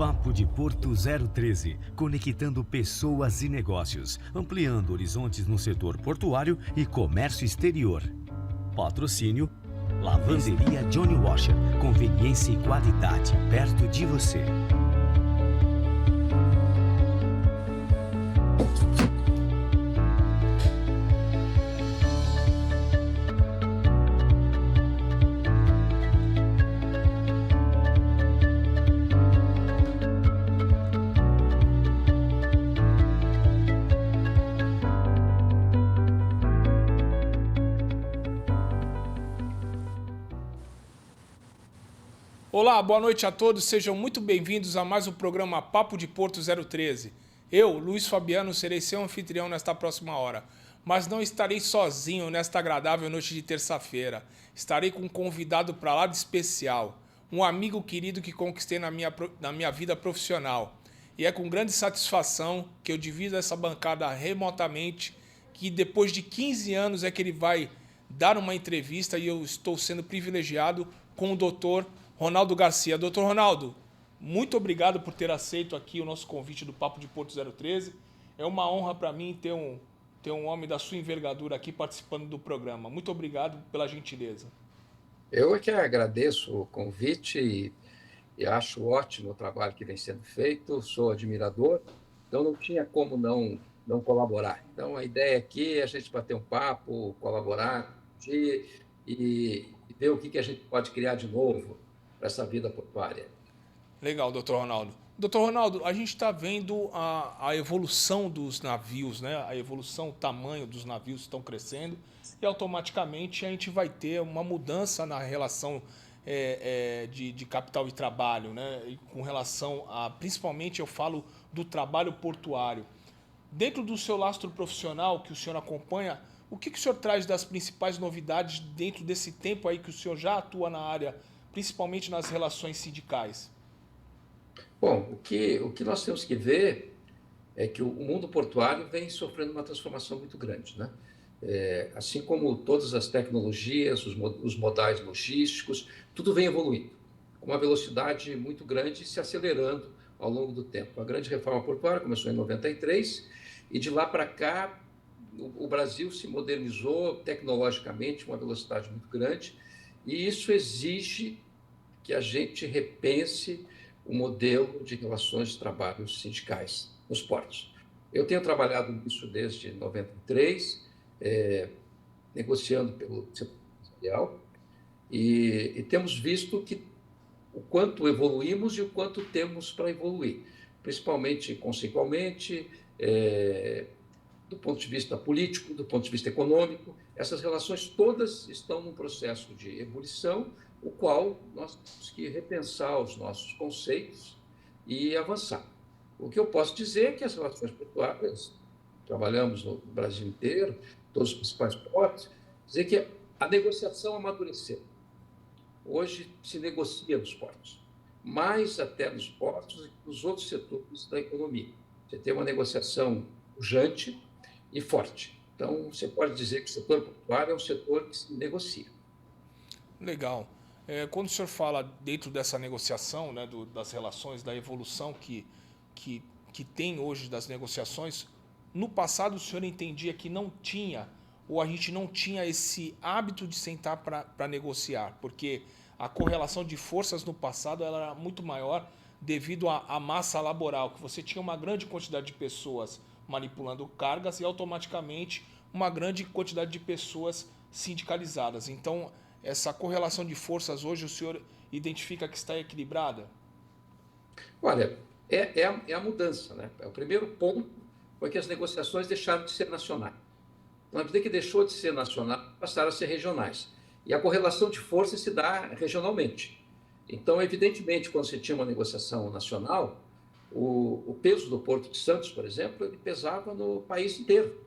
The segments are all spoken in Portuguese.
Papo de Porto 013, conectando pessoas e negócios, ampliando horizontes no setor portuário e comércio exterior. Patrocínio Lavanderia Johnny Washer, conveniência e qualidade perto de você. Olá, boa noite a todos, sejam muito bem-vindos a mais um programa Papo de Porto 013. Eu, Luiz Fabiano, serei seu anfitrião nesta próxima hora, mas não estarei sozinho nesta agradável noite de terça-feira. Estarei com um convidado para lá de especial, um amigo querido que conquistei na minha vida profissional. E é com grande satisfação que eu divido essa bancada remotamente, que depois de 15 anos é que ele vai dar uma entrevista e eu estou sendo privilegiado com o doutor Ronaldo Garcia. Doutor Ronaldo, muito obrigado por ter aceito aqui o nosso convite do Papo de Porto 013. É uma honra para mim ter um homem da sua envergadura aqui participando do programa. Muito obrigado pela gentileza. Eu é que agradeço o convite e acho ótimo o trabalho que vem sendo feito, sou admirador, então não tinha como não colaborar. Então a ideia aqui é a gente bater um papo, colaborar e ver o que a gente pode criar de novo para essa vida portuária. Legal, doutor Ronaldo. Doutor Ronaldo, a gente está vendo a evolução dos navios, né? A evolução, o tamanho dos navios estão crescendo e automaticamente a gente vai ter uma mudança na relação de capital e trabalho, né? E com relação a, principalmente eu falo do trabalho portuário. Dentro do seu lastro profissional que o senhor acompanha, o que o senhor traz das principais novidades dentro desse tempo aí que o senhor já atua na área, principalmente nas relações sindicais? Bom, o que nós temos que ver é que o mundo portuário vem sofrendo uma transformação muito grande, né? Assim como todas as tecnologias, os modais logísticos, tudo vem evoluindo, com uma velocidade muito grande e se acelerando ao longo do tempo. A grande reforma portuária começou em 93 e de lá para cá o Brasil se modernizou tecnologicamente, com uma velocidade muito grande, e isso exige que a gente repense o modelo de relações de trabalho sindicais nos portos. Eu tenho trabalhado nisso desde 93, negociando pelo setor empresarial, e temos visto o quanto evoluímos e o quanto temos para evoluir, principalmente conceitualmente, do ponto de vista político, do ponto de vista econômico. Essas relações todas estão num processo de ebulição, o qual nós temos que repensar os nossos conceitos e avançar. O que eu posso dizer é que as relações portuárias, trabalhamos no Brasil inteiro, todos os principais portos, dizer que a negociação amadureceu. Hoje se negocia nos portos, mais até nos portos e nos outros setores da economia. Você tem uma negociação pujante e forte. Então, você pode dizer que o setor portuário é um setor que se negocia. Legal. Quando o senhor fala dentro dessa negociação, né, das relações, da evolução que tem hoje das negociações, no passado o senhor entendia que não tinha, ou a gente não tinha esse hábito de sentar para negociar, porque a correlação de forças no passado ela era muito maior devido à massa laboral, que você tinha uma grande quantidade de pessoas manipulando cargas e automaticamente uma grande quantidade de pessoas sindicalizadas. Então, essa correlação de forças hoje o senhor identifica que está equilibrada? Olha, é a mudança, né? O primeiro ponto foi que as negociações deixaram de ser nacionais. Então, à medida que deixou de ser nacional, passaram a ser regionais. E a correlação de forças se dá regionalmente. Então, evidentemente, quando você tinha uma negociação nacional, o peso do Porto de Santos, por exemplo, ele pesava no país inteiro,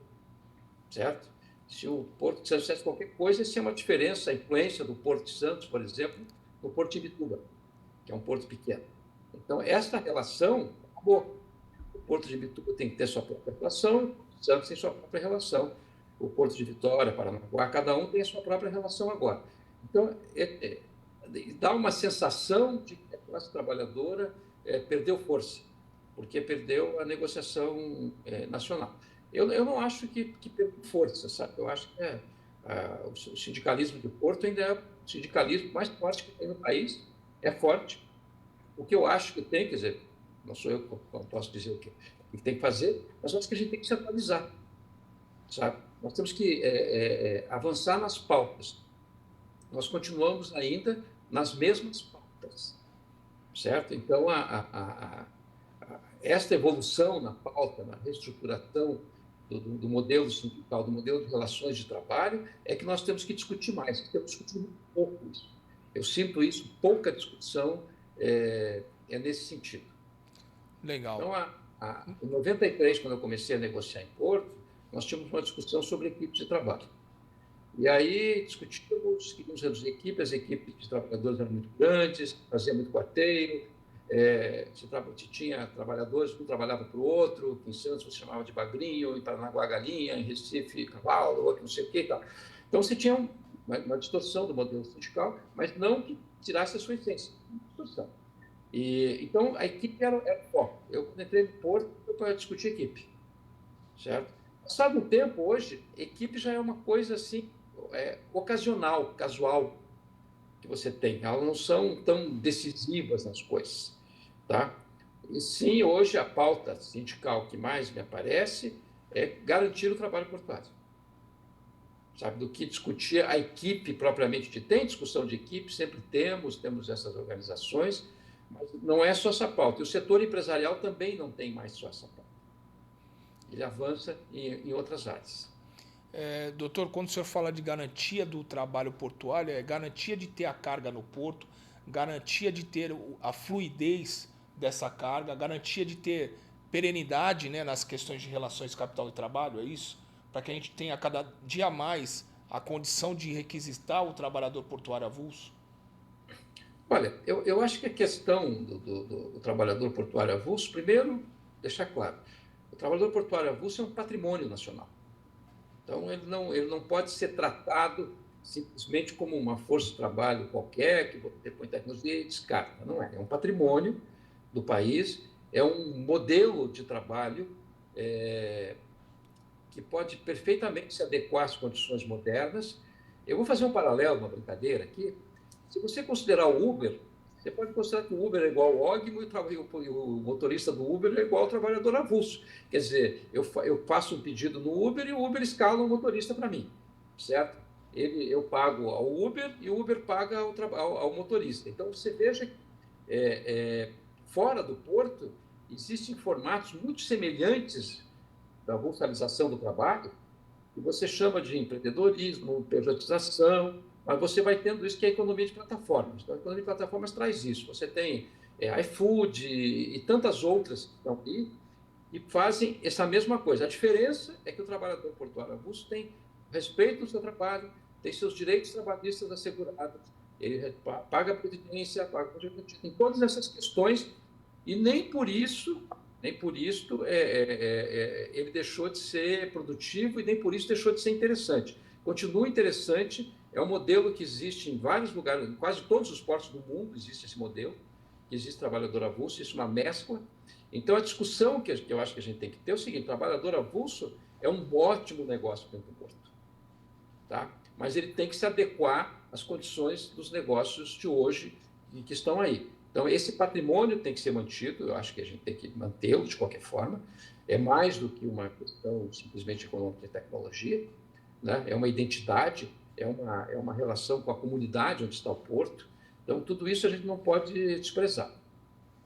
certo? Se o Porto de Santos fizesse qualquer coisa, isso é uma diferença, a influência do Porto de Santos, por exemplo, no Porto de Ibituba, que é um porto pequeno. Então, essa relação acabou. O Porto de Ibituba tem que ter sua própria relação, o Porto de Santos tem sua própria relação, o Porto de Vitória, Paranaguá, cada um tem a sua própria relação agora. Então, dá uma sensação de que a classe trabalhadora perdeu força, porque perdeu a negociação nacional. Eu não acho que perdeu força, sabe? Eu acho que o sindicalismo de Porto ainda é o sindicalismo mais forte que tem no país, é forte. O que eu acho que tem, quer dizer, não sou eu que não posso dizer o que tem que fazer, mas eu acho que a gente tem que se atualizar, sabe? Nós temos que avançar nas pautas. Nós continuamos ainda nas mesmas pautas, certo? Então, esta evolução na pauta, na reestruturação do modelo sindical, do modelo de relações de trabalho, é que nós temos que discutir mais, temos que discutir muito pouco isso. Eu sinto isso, pouca discussão nesse sentido. Legal. Então, em 93, quando eu comecei a negociar em Porto, nós tínhamos uma discussão sobre equipes de trabalho. E aí discutimos, queríamos reduzir as equipes de trabalhadores eram muito grandes, fazia muito quarteiro, se tinha trabalhadores, um trabalhava para o outro, em Santos você chamava de bagrinho, em Paranaguá galinha, em Recife cavalo, outro não sei o que e tal. Então você tinha uma distorção do modelo sindical, mas não que tirasse a sua essência, uma distorção. Então a equipe era o foco. Eu, quando entrei no Porto, foi para discutir equipe, certo? Passado um tempo, hoje, equipe já é uma coisa assim, ocasional, casual, que você tem. Elas não são tão decisivas nas coisas, tá? E sim, hoje a pauta sindical que mais me aparece é garantir o trabalho portuário, sabe? Do que discutir a equipe propriamente dita. Tem discussão de equipe, sempre temos essas organizações, mas não é só essa pauta. E o setor empresarial também não tem mais só essa pauta. Ele avança em outras áreas. Doutor, quando o senhor fala de garantia do trabalho portuário, é garantia de ter a carga no porto, garantia de ter a fluidez dessa carga, garantia de ter perenidade, né, nas questões de relações capital e trabalho, é isso? Para que a gente tenha cada dia mais a condição de requisitar o trabalhador portuário avulso? Olha, eu acho que a questão do trabalhador portuário avulso, primeiro, deixar claro, o trabalhador portuário avulso é um patrimônio nacional. Então, ele não pode ser tratado simplesmente como uma força de trabalho qualquer, que você põe tecnologia e descarta. Não é. É um patrimônio do país, é um modelo de trabalho que pode perfeitamente se adequar às condições modernas. Eu vou fazer um paralelo, uma brincadeira aqui. Se você considerar o Uber, você pode considerar que o Uber é igual ao ógimo e o motorista do Uber é igual ao trabalhador avulso. Quer dizer, eu faço um pedido no Uber e o Uber escala o motorista para mim, certo? Eu pago ao Uber e o Uber paga ao motorista. Então, você veja que fora do porto existem formatos muito semelhantes da avulsalização do trabalho, que você chama de empreendedorismo, pejotização, mas você vai tendo isso que é a economia de plataformas. Então, a economia de plataformas traz isso. Você tem iFood e tantas outras que estão aí e fazem essa mesma coisa. A diferença é que o trabalhador portuário avulso tem respeito ao seu trabalho, tem seus direitos trabalhistas assegurados, ele paga a previdência, tem todas essas questões e nem por isso ele deixou de ser produtivo e nem por isso deixou de ser interessante. Continua interessante. É um modelo que existe em vários lugares, em quase todos os portos do mundo existe esse modelo, que existe trabalhador avulso, isso é uma mescla. Então, a discussão que eu acho que a gente tem que ter é o seguinte: trabalhador avulso é um ótimo negócio dentro do porto, tá? Mas ele tem que se adequar às condições dos negócios de hoje e que estão aí. Então, esse patrimônio tem que ser mantido, eu acho que a gente tem que mantê-lo de qualquer forma. É mais do que uma questão simplesmente econômica e tecnologia, né? É uma identidade, é uma relação com a comunidade onde está o porto. Então, tudo isso a gente não pode desprezar.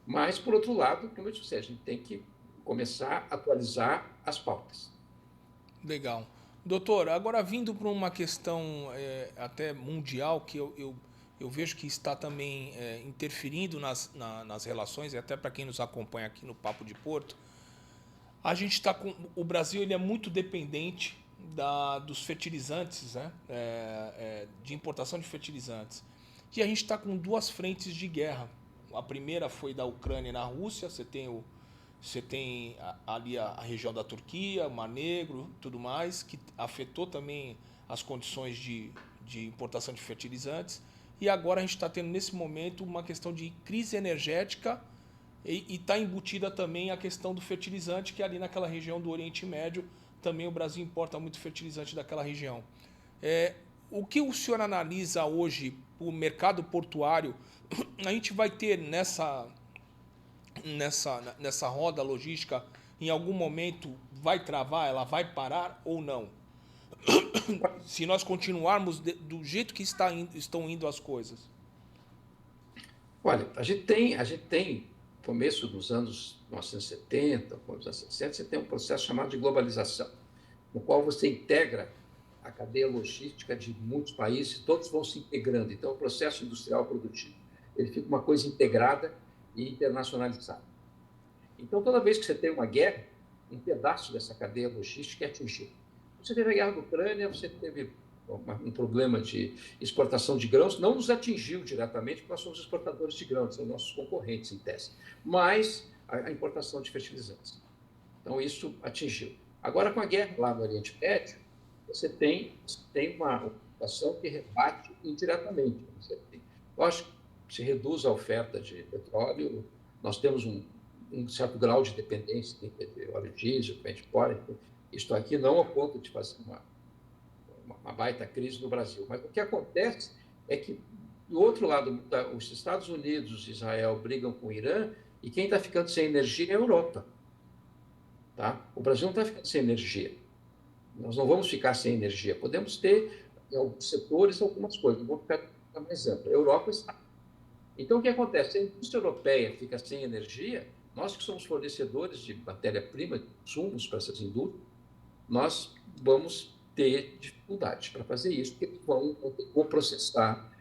Mas, por outro lado, como eu disse, a gente tem que começar a atualizar as pautas. Legal. Doutor, agora vindo para uma questão até mundial, que eu vejo que está também interferindo nas relações, e até para quem nos acompanha aqui no Papo de Porto, a gente está com... O Brasil ele é muito dependente dos fertilizantes, né? De importação de fertilizantes. E a gente está com duas frentes de guerra. A primeira foi da Ucrânia na Rússia, você tem ali a região da Turquia, Mar Negro, tudo mais, que afetou também as condições de importação de fertilizantes. E agora a gente está tendo, nesse momento, uma questão de crise energética E está embutida também a questão do fertilizante, que ali naquela região do Oriente Médio, também o Brasil importa muito fertilizante daquela região. O que o senhor analisa hoje, o mercado portuário, a gente vai ter nessa roda logística, em algum momento vai travar, ela vai parar ou não? Se nós continuarmos do jeito que estão indo as coisas. Olha, a gente tem começo dos anos 1970, dos anos 60, você tem um processo chamado de globalização, no qual você integra a cadeia logística de muitos países, todos vão se integrando. Então, o processo industrial produtivo, ele fica uma coisa integrada e internacionalizada. Então, toda vez que você tem uma guerra, um pedaço dessa cadeia logística é atingido. Você teve a guerra da Ucrânia, você teve um problema de exportação de grãos, não nos atingiu diretamente, porque nós somos exportadores de grãos, são nossos concorrentes, em tese, mas a importação de fertilizantes. Então, isso atingiu. Agora, com a guerra lá no Oriente Médio, você tem uma situação que rebate indiretamente. Lógico, se reduz a oferta de petróleo, nós temos um certo grau de dependência de óleo diesel, petróleo, isto aqui não a ponto de fazer uma baita crise no Brasil. Mas o que acontece é que, do outro lado, os Estados Unidos e Israel brigam com o Irã, e quem está ficando sem energia é a Europa. Tá? O Brasil não está ficando sem energia. Nós não vamos ficar sem energia. Podemos ter, em alguns setores, algumas coisas, não vamos ficar mais amplo. A Europa está. Então, o que acontece? Se a indústria europeia fica sem energia, nós que somos fornecedores de matéria-prima, de insumos para essas indústrias, nós vamos ter dificuldade para fazer isso, porque vão processar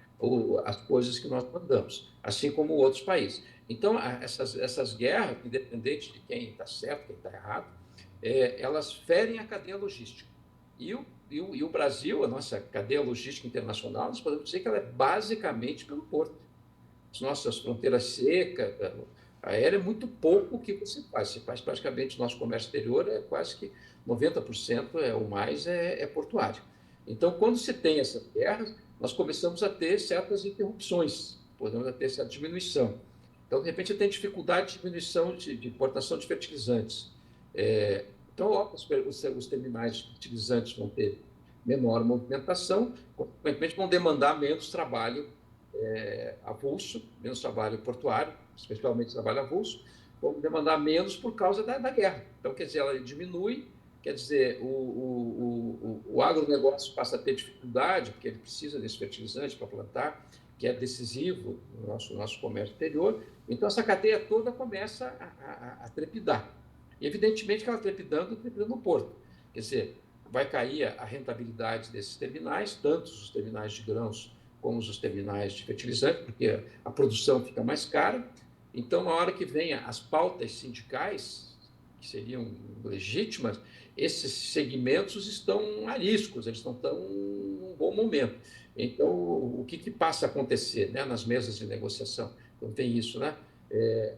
as coisas que nós mandamos, assim como outros países. Então, essas guerras, independente de quem está certo, quem está errado, elas ferem a cadeia logística. E o Brasil, a nossa cadeia logística internacional, nós podemos dizer que ela é basicamente pelo porto. As nossas fronteiras secas, aérea, é muito pouco o que você faz. Você faz praticamente, nosso comércio exterior é quase que 90% ou mais é portuário. Então, quando você tem essas guerras, nós começamos a ter certas interrupções, podemos ter certa diminuição. Então, de repente, você tem dificuldade de diminuição de importação de fertilizantes. Então, os terminais de fertilizantes vão ter menor movimentação, consequentemente vão demandar menos trabalho avulso, menos trabalho portuário, especialmente trabalho avulso, vão demandar menos por causa da guerra. Então, quer dizer, ela diminui, quer dizer, o agronegócio passa a ter dificuldade, porque ele precisa desse fertilizante para plantar, que é decisivo no nosso comércio exterior. Então, essa cadeia toda começa a trepidar. E, evidentemente, que ela trepidando no porto. Quer dizer, vai cair a rentabilidade desses terminais, tanto os terminais de grãos como os terminais de fertilizante, porque a produção fica mais cara. Então, na hora que venha as pautas sindicais, que seriam legítimas, esses segmentos estão ariscos, eles não estão num bom momento. Então, o que passa a acontecer, né, nas mesas de negociação? Quando tem isso, né?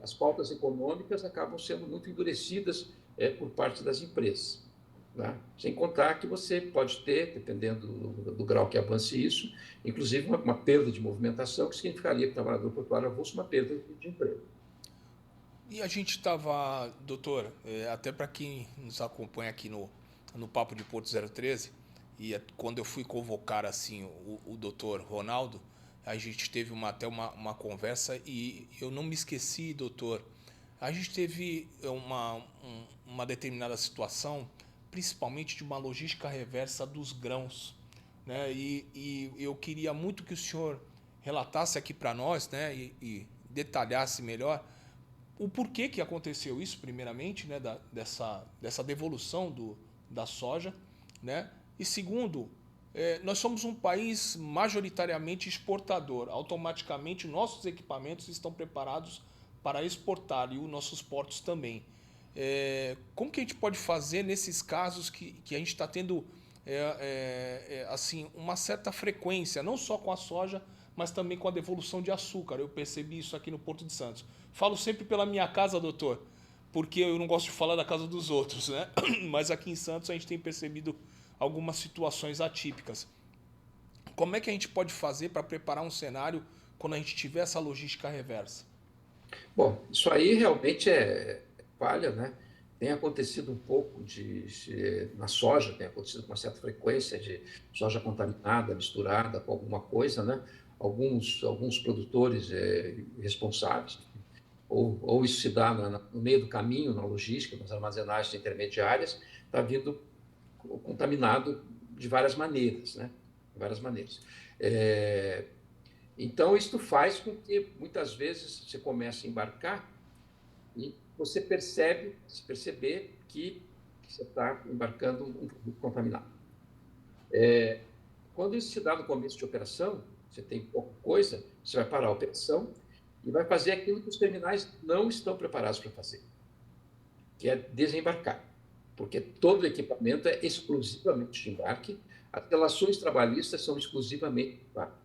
As pautas econômicas acabam sendo muito endurecidas por parte das empresas. Né? Sem contar que você pode ter, dependendo do grau que avance isso, inclusive uma perda de movimentação, que significaria para o trabalhador portuário avulso uma perda de emprego. E a gente estava, doutor, até para quem nos acompanha aqui no Papo de Porto 013, e quando eu fui convocar assim o doutor Ronaldo, a gente teve até uma conversa e eu não me esqueci, doutor, a gente teve uma determinada situação, principalmente de uma logística reversa dos grãos, né? E eu queria muito que o senhor relatasse aqui para nós, né, e detalhasse melhor o porquê que aconteceu isso, primeiramente, né, dessa devolução da soja, né? E segundo, nós somos um país majoritariamente exportador. Automaticamente, nossos equipamentos estão preparados para exportar e os nossos portos também. Como que a gente pode fazer nesses casos que a gente está tendo assim, uma certa frequência, não só com a soja, mas também com a devolução de açúcar? Eu percebi isso aqui no Porto de Santos. Falo sempre pela minha casa, doutor, porque eu não gosto de falar da casa dos outros, né? Mas aqui em Santos a gente tem percebido algumas situações atípicas. Como é que a gente pode fazer para preparar um cenário quando a gente tiver essa logística reversa? Bom, isso aí realmente é falha, né? Tem acontecido um pouco na soja, tem acontecido com uma certa frequência de soja contaminada, misturada com alguma coisa, né? Alguns produtores responsáveis, ou isso se dá no meio do caminho, na logística, nas armazenagens intermediárias, está vindo contaminado de várias maneiras, né? De várias maneiras. Então, isso faz com que, muitas vezes, você comece a embarcar e você perceber que você está embarcando um produto contaminado. Quando isso se dá no começo de operação, você tem pouca coisa, você vai parar a operação e vai fazer aquilo que os terminais não estão preparados para fazer, que é desembarcar, porque todo o equipamento é exclusivamente de embarque, as relações trabalhistas são exclusivamente de embarque.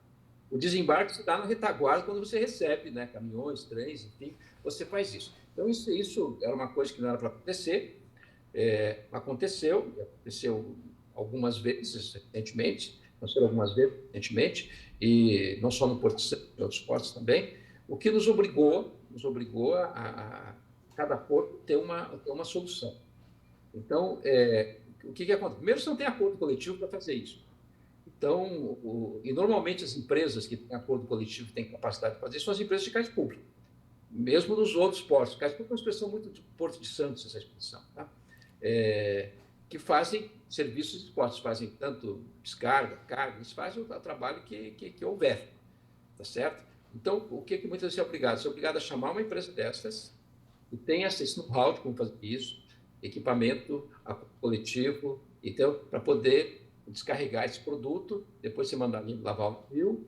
O desembarque se dá na retaguarda quando você recebe, né, caminhões, trens, enfim, você faz isso. Então, isso era uma coisa que não era para acontecer, aconteceu algumas vezes recentemente, e não só no Porto de Santos, em outros portos também, o que nos obrigou a cada porto ter uma solução. Então, o que acontece? Primeiro, você não tem acordo coletivo para fazer isso. Então, e normalmente as empresas que têm acordo coletivo e têm capacidade de fazer isso são as empresas de cais público, mesmo nos outros portos. Cais público é uma expressão muito do Porto de Santos, essa expressão, tá? Que fazem serviços de portos, fazem tanto descarga, carga, eles fazem o trabalho que houver, tá certo? Então, o que muitas vezes é obrigado? Você é obrigado a chamar uma empresa dessas que tem esse know-how de como fazer isso, equipamento coletivo, então, para poder descarregar esse produto, depois você mandar lavar o navio,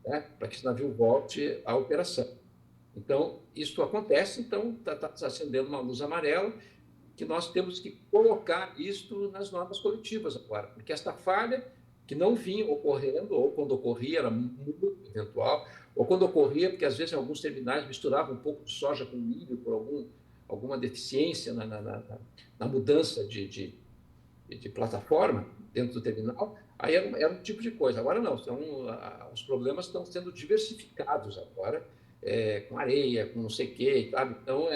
né, para que esse navio volte à operação. Então, isso acontece, então está acendendo uma luz amarela, que nós temos que colocar isto nas normas coletivas agora, porque esta falha que não vinha ocorrendo, ou quando ocorria era muito eventual, ou quando ocorria, porque às vezes em alguns terminais misturavam um pouco de soja com milho por alguma deficiência na mudança de plataforma dentro do terminal, aí era um tipo de coisa. Agora não, os problemas estão sendo diversificados agora, com areia, com não sei o quê, sabe? Então,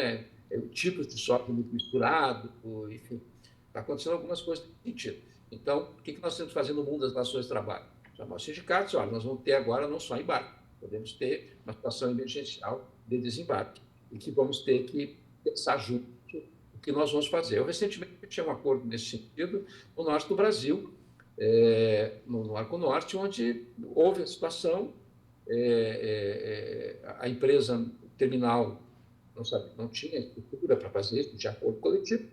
tipos de software muito misturado, enfim, está acontecendo algumas coisas nesse sentido. Então, o que nós temos que fazer no mundo das relações de trabalho? Chamar os sindicatos, olha, nós vamos ter agora não só embarque, podemos ter uma situação emergencial de desembarque, e que vamos ter que pensar junto o que nós vamos fazer. Eu, recentemente, tinha um acordo nesse sentido no norte do Brasil, no Arco Norte, onde houve a situação, a empresa, o terminal, não tinha estrutura para fazer isso, não tinha acordo coletivo,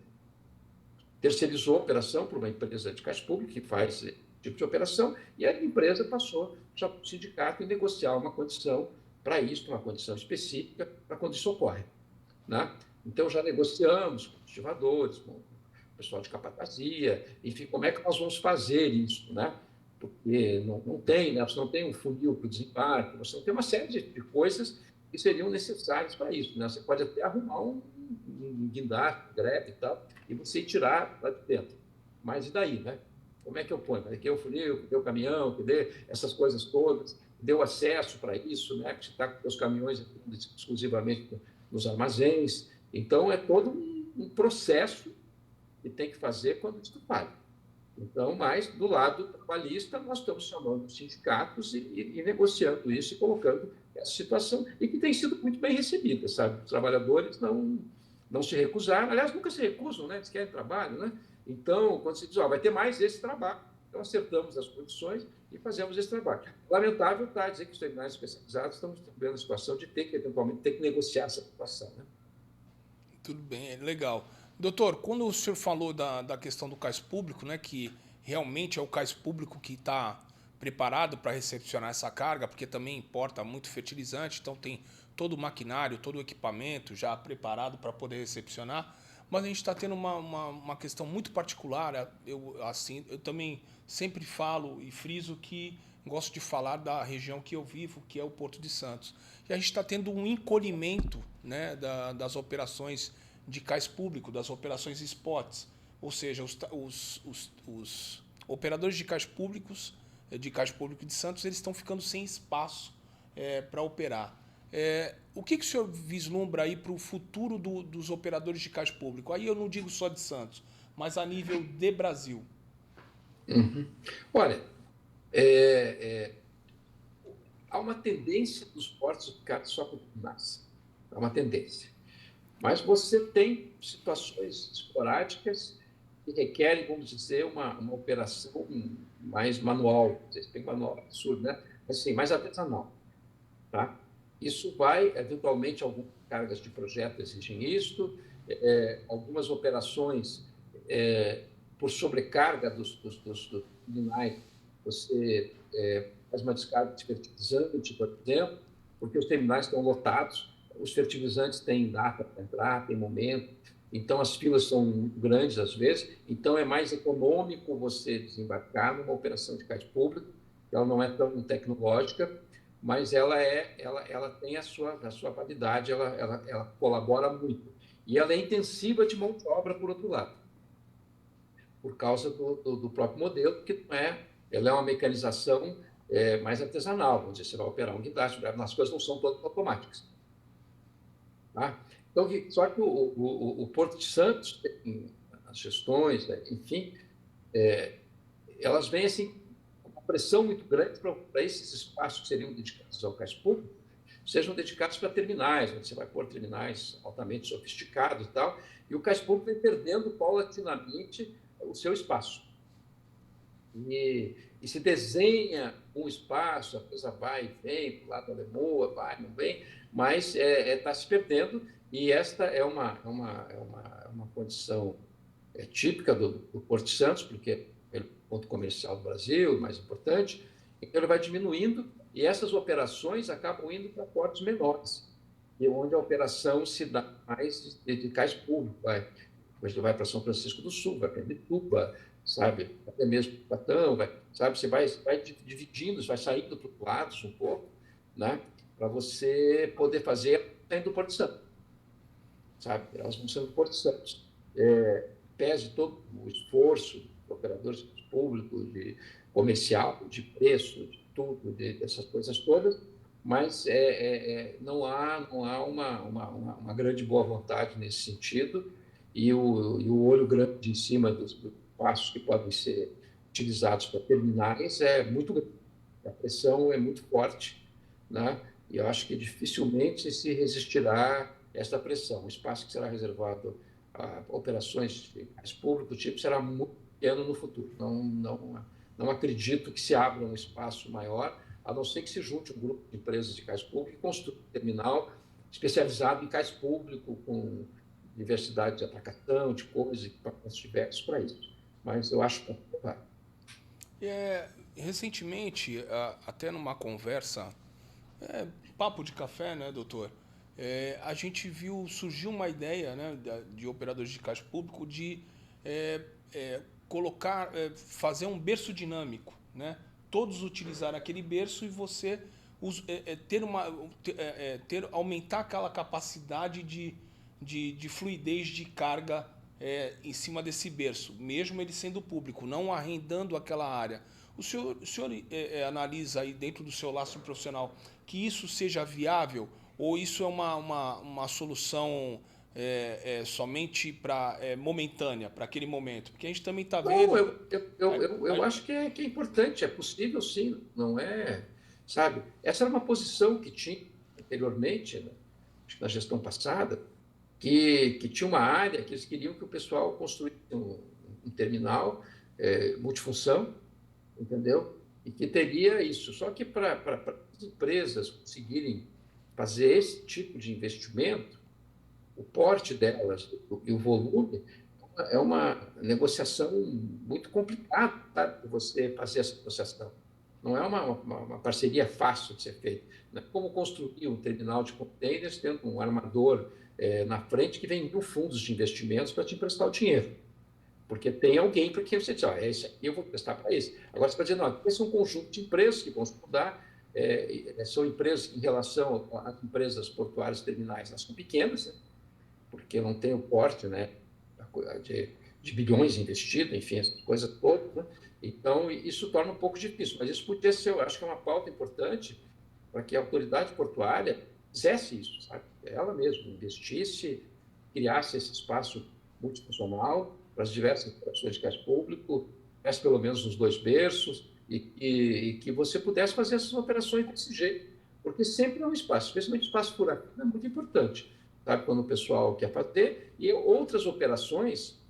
terceirizou a operação para uma empresa de caixa pública que faz esse tipo de operação, e a empresa passou já para o sindicato e negociar uma condição para isso, uma condição específica para quando isso ocorre, né? Então, já negociamos com os estivadores, com o pessoal de capatazia, enfim, como é que nós vamos fazer isso, né? Porque não tem, né? Você não tem um funil para o desembarque, você não tem uma série de coisas que seriam necessárias para isso, né? Você pode até arrumar um guindaste, greve e tal, e você tirar lá de dentro. Mas e daí, né? Como é que eu ponho? Cadê o funil, cadê o caminhão, cadê essas coisas todas? Deu acesso para isso, né? Que você está com os caminhões exclusivamente nos armazéns. Então, é todo um processo que tem que fazer quando isso falha. Então, mas do lado trabalhista, nós estamos chamando os sindicatos e negociando isso e colocando essa situação, e que tem sido muito bem recebida, sabe? Os trabalhadores não se recusaram, aliás, nunca se recusam, né? Eles querem trabalho, né? Então, quando se diz, vai ter mais esse trabalho, então acertamos as condições e fazemos esse trabalho. Lamentável está dizer que os terminais especializados estamos vendo a situação de ter que, eventualmente, negociar essa situação, né? Tudo bem, legal. Doutor, quando o senhor falou da questão do cais público, né, que realmente é o cais público que está preparado para recepcionar essa carga, porque também importa muito fertilizante, então tem todo o maquinário, todo o equipamento já preparado para poder recepcionar, mas a gente está tendo uma questão muito particular. Eu também sempre falo e friso que gosto de falar da região que eu vivo, que é o Porto de Santos. E a gente está tendo um encolhimento, né, das operações de cais público, das operações spots. Ou seja, os operadores de cais públicos, de caixa público de Santos, eles estão ficando sem espaço para operar. O que o senhor vislumbra aí para o futuro dos operadores de cais público? Aí eu não digo só de Santos, mas a nível de Brasil. Uhum. Olha, há uma tendência dos portos ficarem só com terminais. Há uma tendência. Mas você tem situações esporádicas que requerem, vamos dizer, uma operação mais manual. Vocês têm manual absurdo, né? Assim, mais artesanal. Tá? Isso vai, eventualmente, algumas cargas de projeto exigem isto, algumas operações, por sobrecarga dos terminais, você faz uma descarga de fertilizante, por exemplo, porque os terminais estão lotados, os fertilizantes têm data para entrar, tem momento, então as filas são muito grandes às vezes, então é mais econômico você desembarcar numa operação de cais público, ela não é tão tecnológica, mas ela tem a sua validade, ela colabora muito. E ela é intensiva de mão de obra, por outro lado, por causa do próprio modelo, que não ela é uma mecanização mais artesanal, vamos dizer, você vai operar um guindaste, as coisas não são todas automáticas. Tá? Então, só que o Porto de Santos, tem as gestões, enfim, elas vêm assim, uma pressão muito grande para esses espaços que seriam dedicados ao cais público, sejam dedicados para terminais, onde você vai pôr terminais altamente sofisticados e tal, e o cais público vem perdendo paulatinamente o seu espaço. E se desenha um espaço, a coisa vai e vem, para o lado da Lemoa, vai, não vem, mas está se perdendo, e esta é uma condição típica do Porto de Santos, porque é o ponto comercial do Brasil, mais importante, então ele vai diminuindo, e essas operações acabam indo para portos menores, e onde a operação se dá mais de cais públicos, você vai para São Francisco do Sul, vai para Imbituba, sabe, até mesmo Patão, sabe, você vai dividindo, vai saindo para os lados um pouco, né, para você poder fazer dentro do Porto Santo, sabe, elas vão sendo do Porto Santo. Pese todo o esforço de operadores públicos, de comercial, de preço, de tudo, dessas coisas todas, mas não há uma grande boa vontade nesse sentido, e o olho grande em cima dos passos que podem ser utilizados para terminais é muito grande. A pressão é muito forte, né? E eu acho que dificilmente se resistirá a essa pressão. O espaço que será reservado a operações de cais públicos, tipo, será muito pequeno no futuro. Não acredito que se abra um espaço maior, a não ser que se junte um grupo de empresas de cais públicos e construa um terminal especializado em cais público, com diversidade de atracação, de coisas, equipamentos diversos para isso. Mas eu acho que é provável. Recentemente, até numa conversa, papo de café, né, doutor? A gente surgiu uma ideia, né, de operadores de cais público de fazer um berço dinâmico, né? Todos utilizar aquele berço e você aumentar aquela capacidade de fluidez de carga em cima desse berço, mesmo ele sendo público, não arrendando aquela área. O senhor analisa aí dentro do seu laço profissional que isso seja viável ou isso é uma solução somente momentânea, para aquele momento? Porque a gente também está vendo... Não, eu acho que é importante, é possível sim, não é... Sabe? Essa era uma posição que tinha anteriormente, né, acho que na gestão passada, que tinha uma área que eles queriam que o pessoal construísse um terminal multifunção, entendeu? E que teria isso. Só que para as empresas conseguirem fazer esse tipo de investimento, o porte delas e o volume é uma negociação muito complicada, sabe? Você fazer essa negociação. Não é uma parceria fácil de ser feita. Não é como construir um terminal de containers tendo um armador na frente que vem 1000 fundos de investimentos para te emprestar o dinheiro. Porque tem alguém para quem você diz, esse aqui eu vou emprestar para esse. Agora você vai dizer, não, esse é um conjunto de empresas que vão estudar, são empresas que, em relação às empresas portuárias terminais, elas são pequenas, né? Porque não tem o porte, né, de bilhões investido, enfim, essas coisas todas, né? Então, isso torna um pouco difícil, mas isso podia ser, eu acho que é uma pauta importante para que a autoridade portuária fizesse isso, sabe? Ela mesma investisse, criasse esse espaço multifuncional para as diversas operações de gás público, tivesse pelo menos uns 2 berços, e que você pudesse fazer essas operações desse jeito, porque sempre é um espaço, especialmente o espaço furacão, é muito importante, sabe? Quando o pessoal quer fazer, e outras operações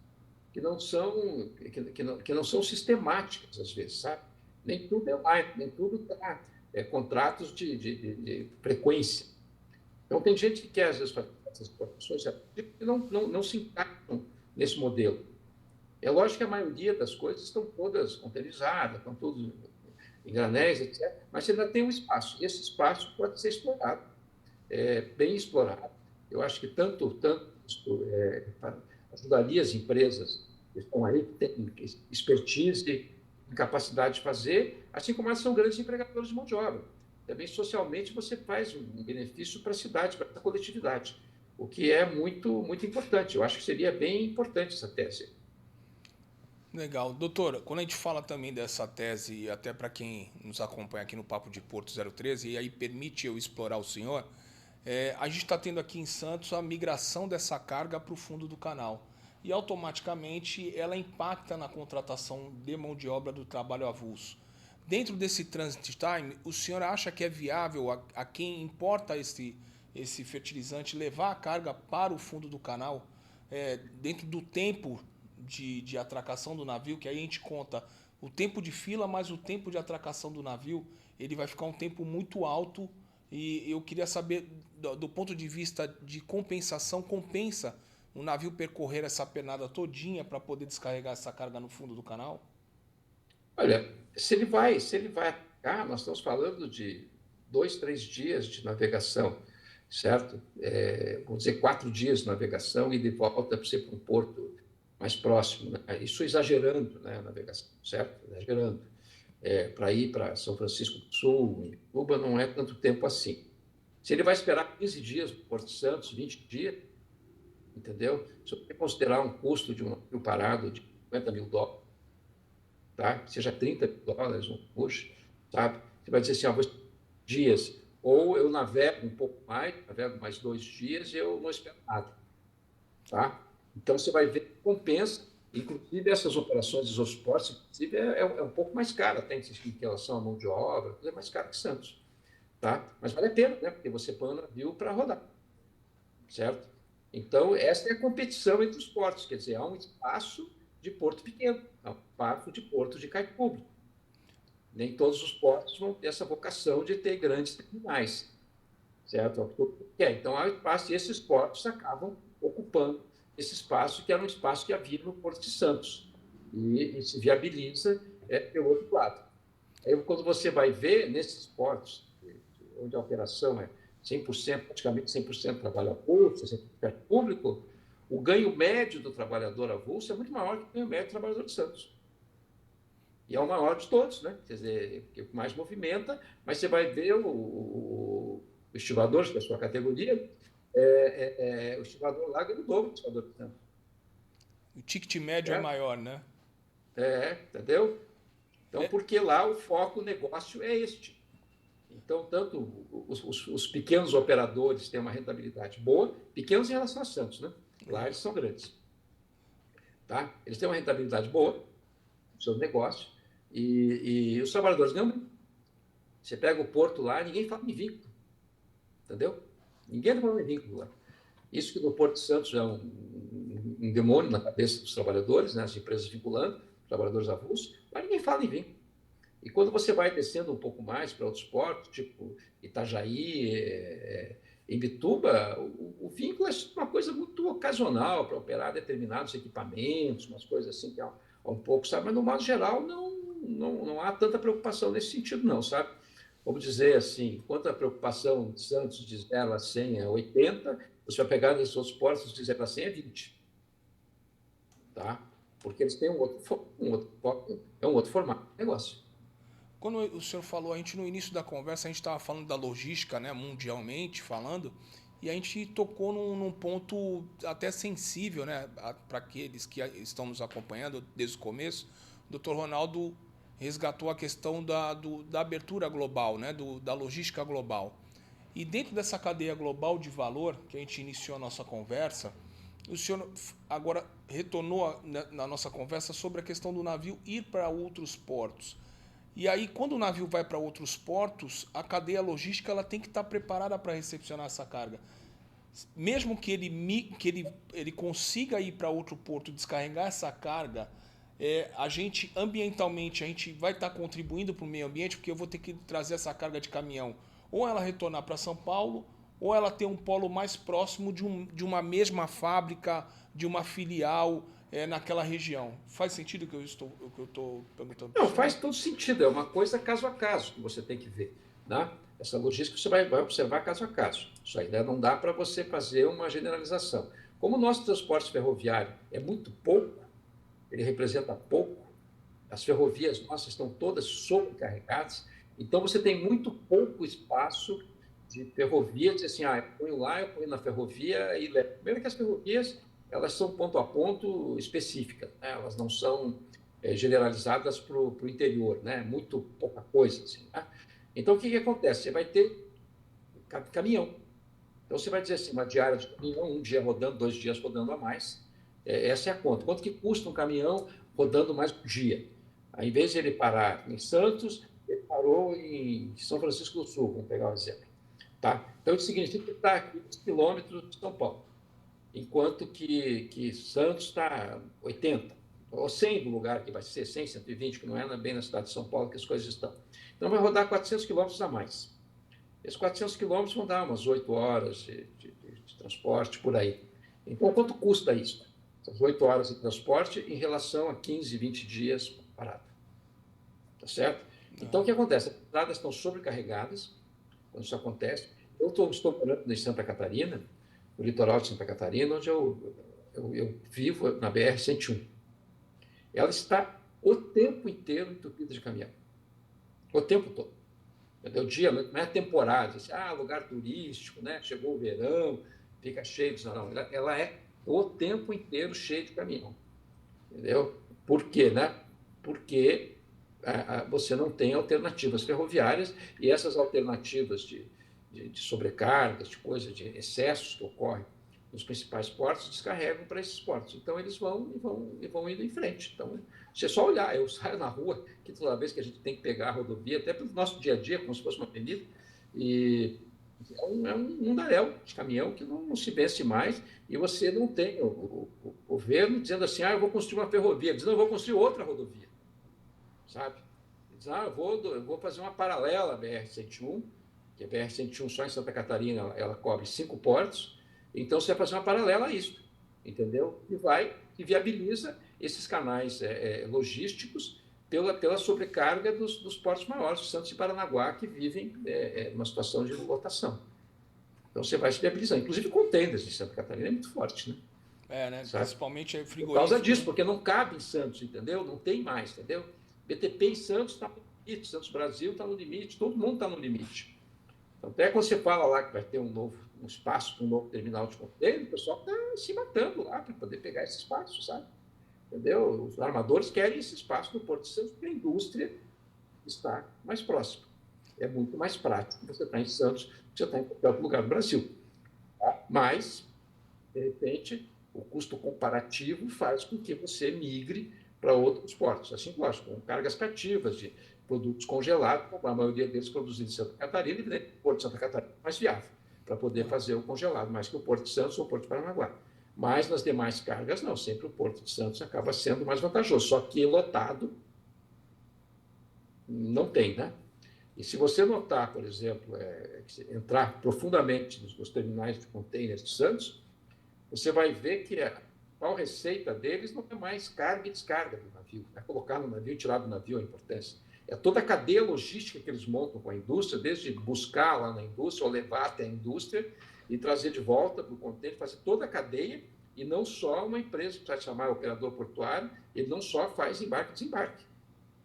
que não são sistemáticas, às vezes, sabe? Nem tudo é live, nem tudo está contratos de frequência. Então, tem gente que quer, às vezes, fazer essas operações que não se encaixam nesse modelo. É lógico que a maioria das coisas estão todas containerizadas, estão todos em granéis, etc., mas você ainda tem um espaço. E esse espaço pode ser explorado, bem explorado. Eu acho que tanto ajudaria as empresas que estão aí, que têm expertise e capacidade de fazer, assim como elas são grandes empregadores de mão de obra. Também, socialmente, você faz um benefício para a cidade, para a coletividade, o que é muito, muito importante. Eu acho que seria bem importante essa tese. Legal. Doutora, quando a gente fala também dessa tese, até para quem nos acompanha aqui no Papo de Porto 013, e aí permite eu explorar o senhor, a gente está tendo aqui em Santos a migração dessa carga para o fundo do canal. E automaticamente ela impacta na contratação de mão de obra do trabalho avulso. Dentro desse transit time, o senhor acha que é viável a quem importa esse fertilizante levar a carga para o fundo do canal, dentro do tempo de atracação do navio, que aí a gente conta o tempo de fila mais o tempo de atracação do navio, ele vai ficar um tempo muito alto, e eu queria saber, do ponto de vista de compensação, compensa o navio percorrer essa pernada todinha para poder descarregar essa carga no fundo do canal? Olha, se ele vai atacar, nós estamos falando de 2, 3 dias de navegação, certo? Vamos dizer, 4 dias de navegação e de volta para ser para um porto mais próximo, né? Isso exagerando, né, a navegação, certo? Exagerando. Para ir para São Francisco do Sul, em Cuba, não é tanto tempo assim. Se ele vai esperar 15 dias no Porto Santos, 20 dias, entendeu? Se você considerar um custo de um navio parado de $50.000, tá? Seja $30.000, um push, sabe? Você vai dizer assim, vou dias, ou eu navego um pouco mais, navego mais 2 dias e eu não espero nada, tá? Então, você vai ver que compensa, inclusive essas operações de isosportes, inclusive, um pouco mais cara, tem em relação à mão de obra, é mais caro que Santos, tá? Mas vale a pena, né? Porque você põe o navio para rodar, certo? Então, essa é a competição entre os portos, quer dizer, há um espaço de porto pequeno, há um espaço de porto de cais público. Nem todos os portos vão ter essa vocação de ter grandes terminais, certo? Então, há um espaço, e esses portos acabam ocupando esse espaço, que era um espaço que havia no Porto de Santos, e se viabiliza pelo outro lado. Aí, quando você vai ver nesses portos, onde a operação é 100%, praticamente 100% trabalho avulso, 100% público, o ganho médio do trabalhador avulso é muito maior que o ganho médio do trabalhador de Santos. E é o maior de todos, né? Quer dizer, o que mais movimenta, mas você vai ver o estivador, que é a sua categoria, o estivador lá ganha o dobro do estivador de Santos. O ticket médio é maior, né? Entendeu? Então, porque lá o foco, o negócio é este. Então, tanto os pequenos operadores têm uma rentabilidade boa, pequenos em relação a Santos, né? Lá eles são grandes. Tá? Eles têm uma rentabilidade boa no seu negócio, e os trabalhadores ganham muito. Você pega o porto lá, ninguém fala em vínculo. Entendeu? Ninguém está falando em vínculo lá. Isso que no Porto de Santos é um demônio na cabeça dos trabalhadores, né? As empresas vinculando, trabalhadores avulsos, mas ninguém fala em vínculo. E quando você vai descendo um pouco mais para outros portos, tipo Itajaí, Imbituba, o vínculo é uma coisa muito ocasional para operar determinados equipamentos, umas coisas assim que há um pouco, sabe? Mas, no modo geral, não há tanta preocupação nesse sentido, não, sabe? Vamos dizer assim, enquanto a preocupação de Santos de 0 a 100 é 80, você vai pegar nesses outros portos de 0 a 100 é 20. Tá? Porque eles têm um outro formato de negócio. Quando o senhor falou, a gente no início da conversa, a gente estava falando da logística, né, mundialmente falando, e a gente tocou num ponto até sensível, né, para aqueles que estão nos acompanhando desde o começo. O Dr. Ronaldo resgatou a questão da abertura global, né, da logística global. E dentro dessa cadeia global de valor, que a gente iniciou a nossa conversa, o senhor agora retornou na nossa conversa sobre a questão do navio ir para outros portos. E aí, quando o navio vai para outros portos, a cadeia logística ela tem que estar preparada para recepcionar essa carga. Mesmo que ele consiga ir para outro porto descarregar essa carga, a gente, ambientalmente, a gente vai estar contribuindo para o meio ambiente, porque eu vou ter que trazer essa carga de caminhão, ou ela retornar para São Paulo, ou ela ter um polo mais próximo de uma mesma fábrica, de uma filial naquela região. Faz sentido o que eu estou perguntando? Não, faz todo sentido. É uma coisa caso a caso que você tem que ver, né? Essa logística você vai observar caso a caso. Isso ainda não dá para você fazer uma generalização. Como o nosso transporte ferroviário é muito pouco, ele representa pouco, as ferrovias nossas estão todas sobrecarregadas, então você tem muito pouco espaço de ferrovia, dizer assim, eu ponho lá, eu ponho na ferrovia e levo. Primeiro que as ferrovias, elas são ponto a ponto específicas, né? Elas não são generalizadas para o interior, né? Muito pouca coisa, assim, né? Então, o que acontece? Você vai ter caminhão. Então, você vai dizer assim, uma diária de caminhão, um dia rodando, 2 dias rodando a mais. Essa é a conta. Quanto que custa um caminhão rodando mais um dia? Aí, em vez de ele parar em Santos, ele parou em São Francisco do Sul, vamos pegar um exemplo. Tá? Então, isso significa que está a 15 quilômetros de São Paulo, enquanto que Santos está 80, ou 100 do lugar, que vai ser 100, 120, que não é bem na cidade de São Paulo que as coisas estão. Então, vai rodar 400 quilômetros a mais. Esses 400 quilômetros vão dar umas 8 horas de transporte por aí. Então, quanto custa isso? Essas 8 horas de transporte em relação a 15, 20 dias parado. Tá certo? Então, o que acontece? As estradas estão sobrecarregadas, quando isso acontece. Eu estou morando em Santa Catarina, no litoral de Santa Catarina, onde eu vivo na BR-101. Ela está o tempo inteiro entupida de caminhão. O tempo todo. Entendeu? O dia não é temporada, assim, lugar turístico, né? Chegou o verão, fica cheio de... Não, ela é o tempo inteiro cheia de caminhão. Entendeu? Por quê, né? Porque você não tem alternativas ferroviárias e essas alternativas de sobrecargas, de coisas, de excessos que ocorrem nos principais portos, descarregam para esses portos. Então, eles vão indo em frente. Então, você só olhar, eu saio na rua, que toda vez que a gente tem que pegar a rodovia, até pelo nosso dia a dia, como se fosse uma avenida, e é um mundaréu de caminhão que não se vence mais, e você não tem o governo dizendo assim, eu vou construir uma ferrovia, dizendo, eu vou construir outra rodovia, sabe? Diz, eu vou fazer uma paralela à BR-101, que a BR-101 só em Santa Catarina, ela cobre 5 portos, então você vai fazer uma paralela a isso, entendeu? E viabiliza esses canais logísticos pela sobrecarga dos portos maiores, Santos e Paranaguá, que vivem numa situação de lotação. Então você vai se viabilizar. Inclusive, containers em Santa Catarina é muito forte, né? Né? Principalmente frigorífico. Por causa disso, porque não cabe em Santos, entendeu? Não tem mais, entendeu? BTP em Santos está no limite, Santos Brasil está no limite, todo mundo está no limite. Então, até quando você fala lá que vai ter um espaço, um novo terminal de container, o pessoal está se matando lá para poder pegar esse espaço, sabe? Entendeu? Os armadores querem esse espaço no Porto de Santos porque a indústria está mais próxima. É muito mais prático você estar em Santos do que você estar em qualquer outro lugar do Brasil. Tá? Mas, de repente, o custo comparativo faz com que você migre para outros portos. Assim, lógico, com cargas cativas de produtos congelados, a maioria deles produzidos em Santa Catarina, e o Porto de Santa Catarina é mais viável para poder fazer o congelado, mais que o Porto de Santos ou o Porto de Paranaguá. Mas nas demais cargas, não. Sempre o Porto de Santos acaba sendo mais vantajoso. Só que lotado não tem, né? E se você notar, por exemplo, entrar profundamente nos terminais de containers de Santos, você vai ver que a principal receita deles não é mais carga e descarga do navio. É colocar no navio e tirar do navio a importância. É toda a cadeia logística que eles montam com a indústria, desde buscar lá na indústria ou levar até a indústria e trazer de volta para o container, fazer toda a cadeia, e não só uma empresa que vai chamar operador portuário, ele não só faz embarque e desembarque,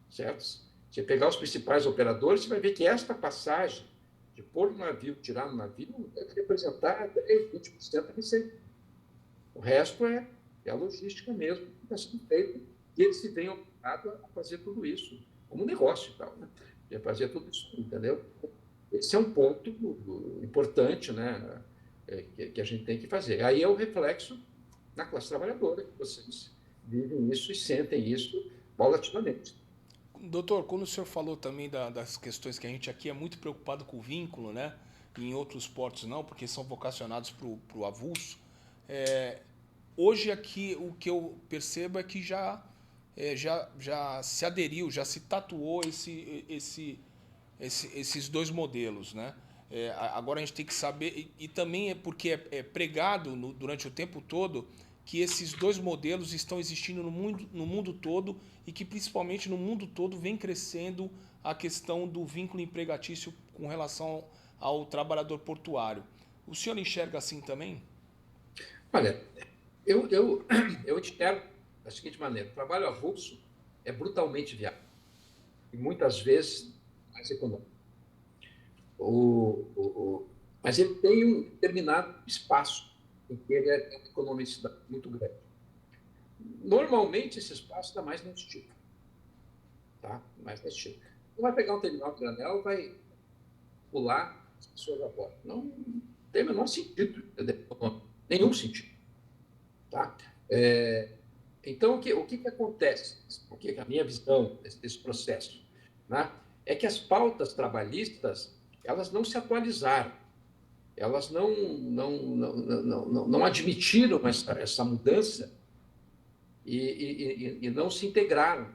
certo? Você pegar os principais operadores, você vai ver que esta passagem de pôr no navio, tirar no navio, deve representar 10, 20% da receita. O resto é a logística mesmo, que está sendo feita, e eles se veem obrigados a fazer tudo isso, como negócio e tal, né? A fazer tudo isso, entendeu? Esse é um ponto importante, né, que a gente tem que fazer. Aí é o reflexo na classe trabalhadora, que vocês vivem isso e sentem isso paulatinamente. Doutor, quando o senhor falou também das questões que a gente aqui é muito preocupado com o vínculo, né? E em outros portos não, porque são vocacionados para o avulso. Hoje aqui o que eu percebo é que já se aderiu, já se tatuou esses dois modelos, né? Agora a gente tem que saber, e também é porque é pregado durante o tempo todo que esses dois modelos estão existindo no mundo todo e que principalmente no mundo todo vem crescendo a questão do vínculo empregatício com relação ao trabalhador portuário. O senhor enxerga assim também? Olha, eu enxergo da seguinte maneira: o trabalho avulso é brutalmente viável e muitas vezes mais econômico. Mas ele tem um determinado espaço em que ele é uma economicidade muito grande. Normalmente, esse espaço está mais no estímulo. Tá? Mais no estímulo. Você vai pegar um terminal de granel, vai pular as pessoas a bordo. Não tem o menor sentido, nenhum sentido. Tá? Então, o que acontece? Porque a minha visão desse processo, né, é que as pautas trabalhistas elas não se atualizaram, elas não admitiram essa mudança e não se integraram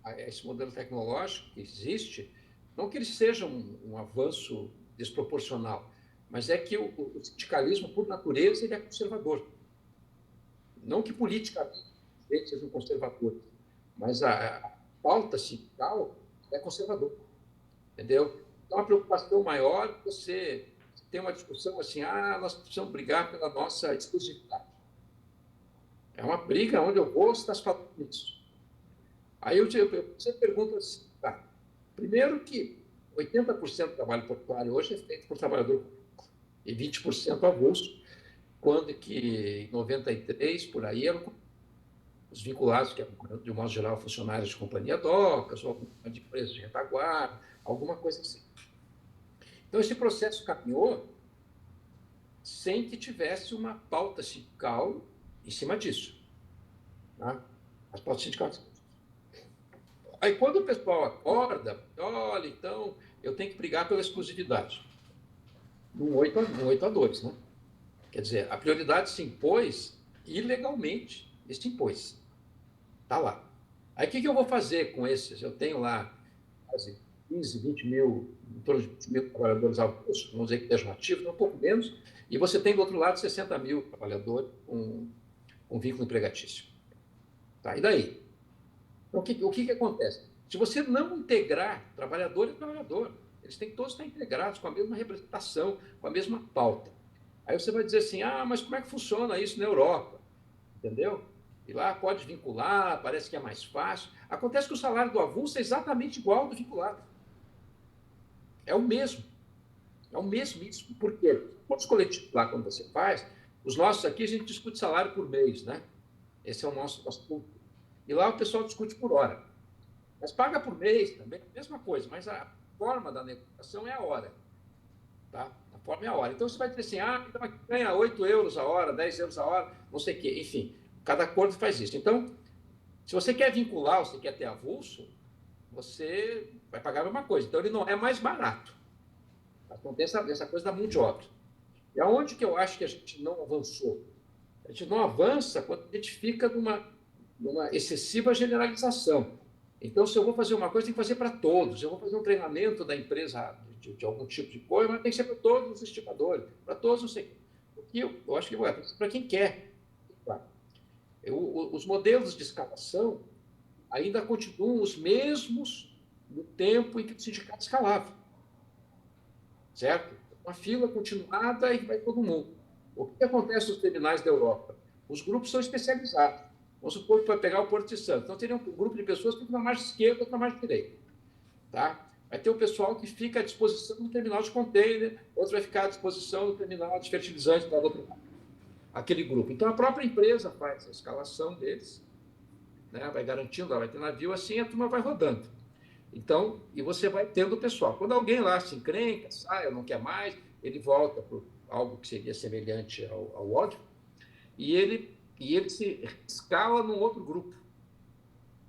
a esse modelo tecnológico que existe. Não que ele seja um avanço desproporcional, mas é que o sindicalismo, por natureza, ele é conservador. Não que politicamente eles sejam conservadores, mas a pauta sindical é conservadora, entendeu? Então, a preocupação maior, você tem uma discussão assim, nós precisamos brigar pela nossa exclusividade. É uma briga onde eu vou, você está falando isso. Aí você pergunta assim, tá, primeiro que 80% do trabalho portuário hoje é feito por trabalhador público e 20% avulso, quando que em 93, por aí, eram os vinculados, que de um modo geral, funcionários de companhia docas, ou de empresas de retaguarda, alguma coisa assim. Então, esse processo caminhou sem que tivesse uma pauta sindical em cima disso. Tá? As pautas sindicais. Aí, quando o pessoal acorda, olha, então, eu tenho que brigar pela exclusividade. No 8-2, né? Quer dizer, a prioridade se impôs ilegalmente, e se impôs. Está lá. Aí, o que eu vou fazer com esses? Eu tenho lá quase 15, 20 mil, em torno de 20 mil trabalhadores avulsos, vamos dizer que estejam ativos, um pouco menos, e você tem, do outro lado, 60 mil trabalhadores com vínculo empregatício. Tá? E daí? Então, o que acontece? Se você não integrar trabalhador e trabalhador, eles têm que todos estar integrados, com a mesma representação, com a mesma pauta. Aí você vai dizer assim, mas como é que funciona isso na Europa? Entendeu? E lá pode vincular, parece que é mais fácil. Acontece que o salário do avulso é exatamente igual ao do vinculado. É o mesmo. É o mesmíssimo. Por quê? Quantos coletivos lá, quando você faz, os nossos aqui, a gente discute salário por mês, né? Esse é o nosso ponto. E lá o pessoal discute por hora. Mas paga por mês também, mesma coisa, mas a forma da negociação é a hora. Tá? A forma é a hora. Então você vai dizer assim, então aqui ganha 8 euros a hora, 10 euros a hora, não sei o quê. Enfim, cada acordo faz isso. Então, se você quer vincular, ou você quer ter avulso, você vai pagar a mesma coisa. Então, ele não é mais barato. Não tem essa coisa da mão de obra. E aonde que eu acho que a gente não avançou? A gente não avança quando a gente fica numa excessiva generalização. Então, se eu vou fazer uma coisa, tem que fazer para todos. Eu vou fazer um treinamento da empresa de algum tipo de coisa, mas tem que ser para todos os estimadores, para todos, não sei. Porque eu acho que é para quem quer. Os modelos de escalação ainda continuam os mesmos no tempo em que o sindicato escalava. Certo? Uma fila continuada e vai todo mundo. O que acontece nos terminais da Europa? Os grupos são especializados. Vamos supor que vai pegar o Porto de Santos. Então, teria um grupo de pessoas que fica na margem esquerda, outro na margem direita. Tá? Vai ter o pessoal que fica à disposição do terminal de container, outro vai ficar à disposição do terminal de fertilizante do outro lado. Aquele grupo. Então, a própria empresa faz a escalação deles, né? Vai garantindo, vai ter navio, assim a turma vai rodando. Então, e você vai tendo o pessoal. Quando alguém lá se encrenca, sai, não quer mais, ele volta para algo que seria semelhante ao ódio, e ele se escala num outro grupo,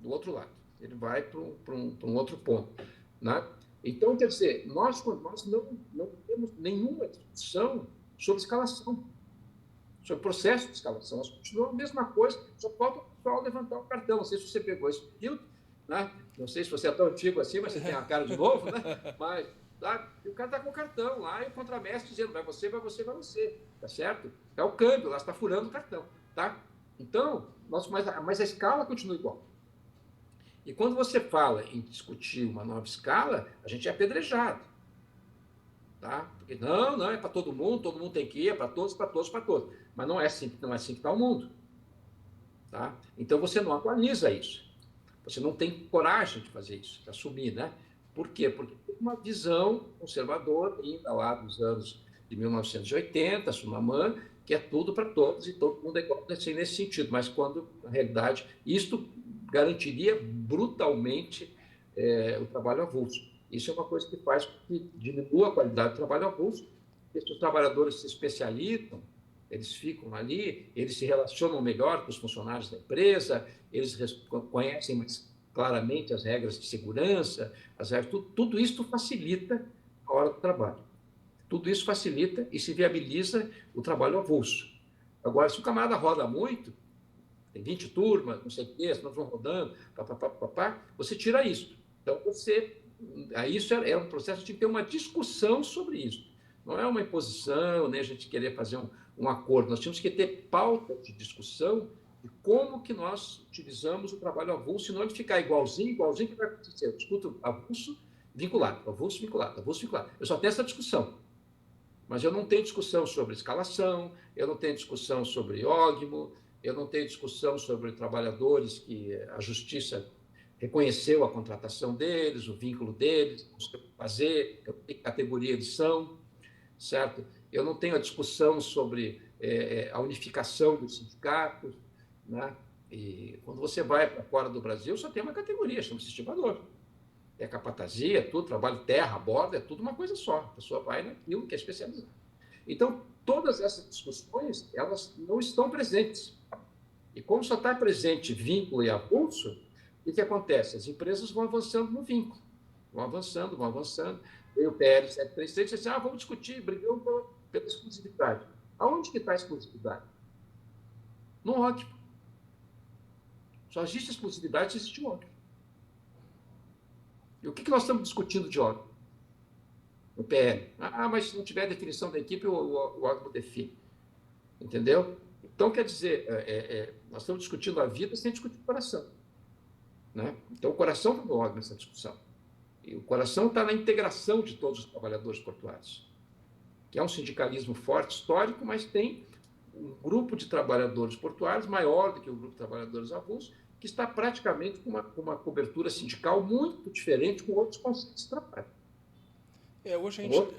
do outro lado. Ele vai para um outro ponto. Né? Então, quer dizer, nós não temos nenhuma discussão sobre escalação, sobre processo de escalação. Nós continuamos a mesma coisa, só falta o pessoal levantar o cartão. Não sei se você pegou esse período, né? Não sei se você é tão antigo assim, mas você tem a cara de novo, né? Mas e o cara está com o cartão lá e o contramestre dizendo vai você, vai você, vai você. Tá certo? É o câmbio, lá está furando o cartão. Tá? Então, mas a escala continua igual. E quando você fala em discutir uma nova escala, a gente é apedrejado. Tá? Porque não é para todo mundo tem que ir, é para todos, para todos, para todos. Mas não é assim que está o mundo. Tá? Então você não atualiza isso. Você não tem coragem de fazer isso, de assumir, né? Por quê? Porque tem uma visão conservadora, ainda lá dos anos de 1980, Sumaman, que é tudo para todos e todo mundo é igual assim, nesse sentido. Mas quando, na realidade, isto garantiria brutalmente o trabalho avulso. Isso é uma coisa que faz com que diminua a qualidade do trabalho avulso, porque os trabalhadores se especializam, eles ficam ali, eles se relacionam melhor com os funcionários da empresa, eles conhecem mais claramente as regras de segurança, tudo isso facilita a hora do trabalho. Tudo isso facilita e se viabiliza o trabalho avulso. Agora, se o camarada roda muito, tem 20 turmas, não sei o quê, nós vamos rodando, você tira isso. Então, isso é um processo de ter uma discussão sobre isso. Não é uma imposição, nem a gente querer fazer um acordo. Nós temos que ter pauta de discussão de como que nós utilizamos o trabalho avulso, e não de ficar igualzinho que vai acontecer. Eu discuto avulso vinculado, avulso vinculado, avulso vinculado. Eu só tenho essa discussão. Mas eu não tenho discussão sobre escalação, eu não tenho discussão sobre ógimo, eu não tenho discussão sobre trabalhadores que a justiça reconheceu a contratação deles, o vínculo deles, não sei o que fazer, que categoria eles são, certo? Eu não tenho a discussão sobre a unificação dos sindicatos, né? E quando você vai para fora do Brasil, só tem uma categoria, chama-se estibador. É capatazia, tudo, trabalho terra, borda, é tudo uma coisa só. A pessoa vai naquilo que é especializado. Então, todas essas discussões, elas não estão presentes. E como só está presente vínculo e avulso, o que acontece? As empresas vão avançando no vínculo. Vão avançando. E o PL 733 disse assim, vamos discutir, brigando pela exclusividade. Aonde que está a exclusividade? No ódio. Só existe exclusividade se existe ódio. E o que nós estamos discutindo de ódio? No PL. Mas se não tiver definição da equipe, o órgão define. Entendeu? Então, quer dizer, nós estamos discutindo a vida sem discutir o coração. Né? Então, o coração está no órgão nessa discussão. E o coração está na integração de todos os trabalhadores portuários, que é um sindicalismo forte, histórico, mas tem um grupo de trabalhadores portuários maior do que o grupo de trabalhadores avulsos, que está praticamente com uma cobertura sindical muito diferente, com outros conceitos de trabalho. Hoje a gente...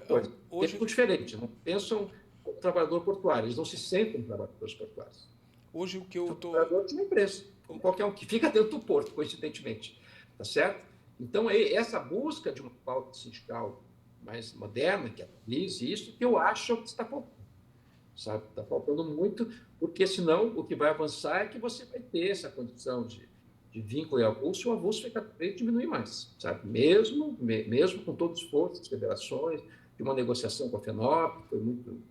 É muito diferente, não pensam como trabalhador portuário, eles não se sentem trabalhadores portuários. Hoje o que eu estou... Trabalhador de uma empresa, como qualquer um que fica dentro do porto, coincidentemente. Tá certo? Então, essa busca de uma pauta sindical mais moderna, que atualize isso, que eu acho que está faltando. Sabe? Está faltando muito, porque senão o que vai avançar é que você vai ter essa condição de vínculo e avulso, e o avulso vai cada vez diminuir mais, sabe? Mesmo com todo o esforço das federações, de uma negociação com a FENOP, que foi muito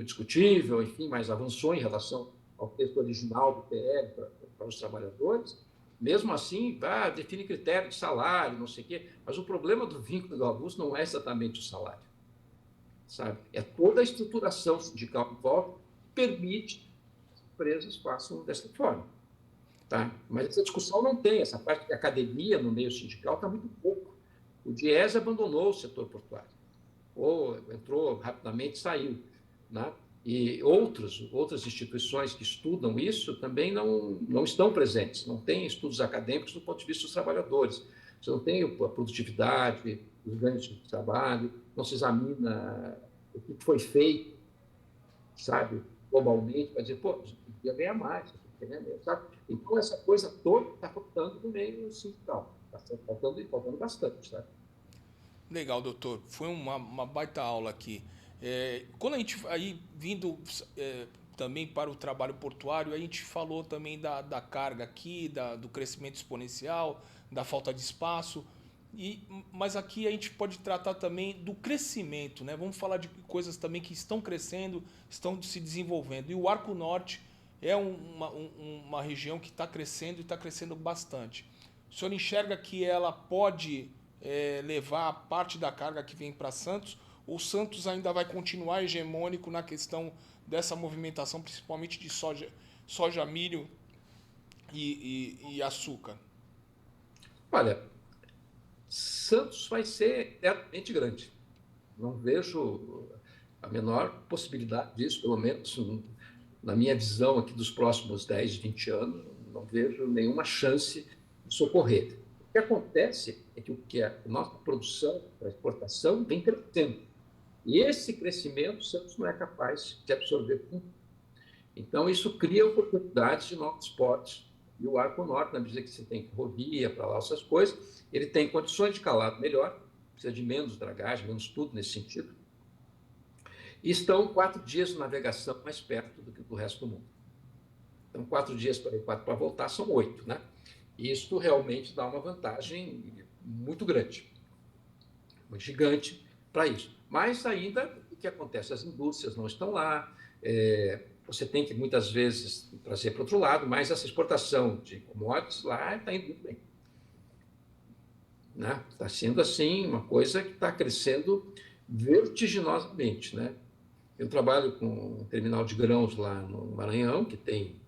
discutível, enfim, mas avançou em relação ao texto original do PL para os trabalhadores. Mesmo assim, define critério de salário, não sei o quê, mas o problema do vínculo e do avulso não é exatamente o salário, sabe? É toda a estruturação sindical que volta que permite que as empresas façam dessa forma. Tá? Mas essa discussão não tem, essa parte de academia no meio sindical está muito pouco. O DIEESE abandonou o setor portuário, ou entrou rapidamente e saiu. Né? E outras instituições que estudam isso também não estão presentes, não tem estudos acadêmicos do ponto de vista dos trabalhadores. Você não tem a produtividade, os ganhos de trabalho, não se examina o que foi feito, sabe, globalmente, para dizer, podia ganhar mais, sabe? Então, essa coisa toda está faltando no meio sindical. faltando bastante, tá? Legal, doutor. Foi uma baita aula aqui. Quando a gente aí vindo também para o trabalho portuário, a gente falou também da carga aqui, do crescimento exponencial, da falta de espaço. Mas aqui a gente pode tratar também do crescimento, né? Vamos falar de coisas também que estão crescendo, estão se desenvolvendo. E o Arco Norte é uma região que está crescendo e está crescendo bastante. O senhor enxerga que ela pode levar parte da carga que vem para Santos, ou Santos ainda vai continuar hegemônico na questão dessa movimentação, principalmente de soja milho e açúcar? Olha, Santos vai ser eternamente grande. Não vejo a menor possibilidade disso, pelo menos na minha visão aqui dos próximos 10, 20 anos, não vejo nenhuma chance de socorrer. O que acontece é que a nossa produção para exportação vem crescendo. E esse crescimento, Santos não é capaz de absorver. Então, isso cria oportunidades de novos portos. E o Arco Norte, na medida que você tem ferrovia para lá, essas coisas, ele tem condições de calado melhor, precisa de menos dragagem, menos tudo nesse sentido. E estão 4 dias de navegação mais perto do que do resto do mundo. Então, 4 dias para ir, 4 para voltar, são 8, né? E isso realmente dá uma vantagem muito grande, muito gigante para isso. Mas ainda, o que acontece? As indústrias não estão lá, você tem que, muitas vezes, trazer para o outro lado, mas essa exportação de commodities lá está indo muito bem. Né? Está sendo, assim, uma coisa que está crescendo vertiginosamente. Né? Eu trabalho com um terminal de grãos lá no Maranhão, que tem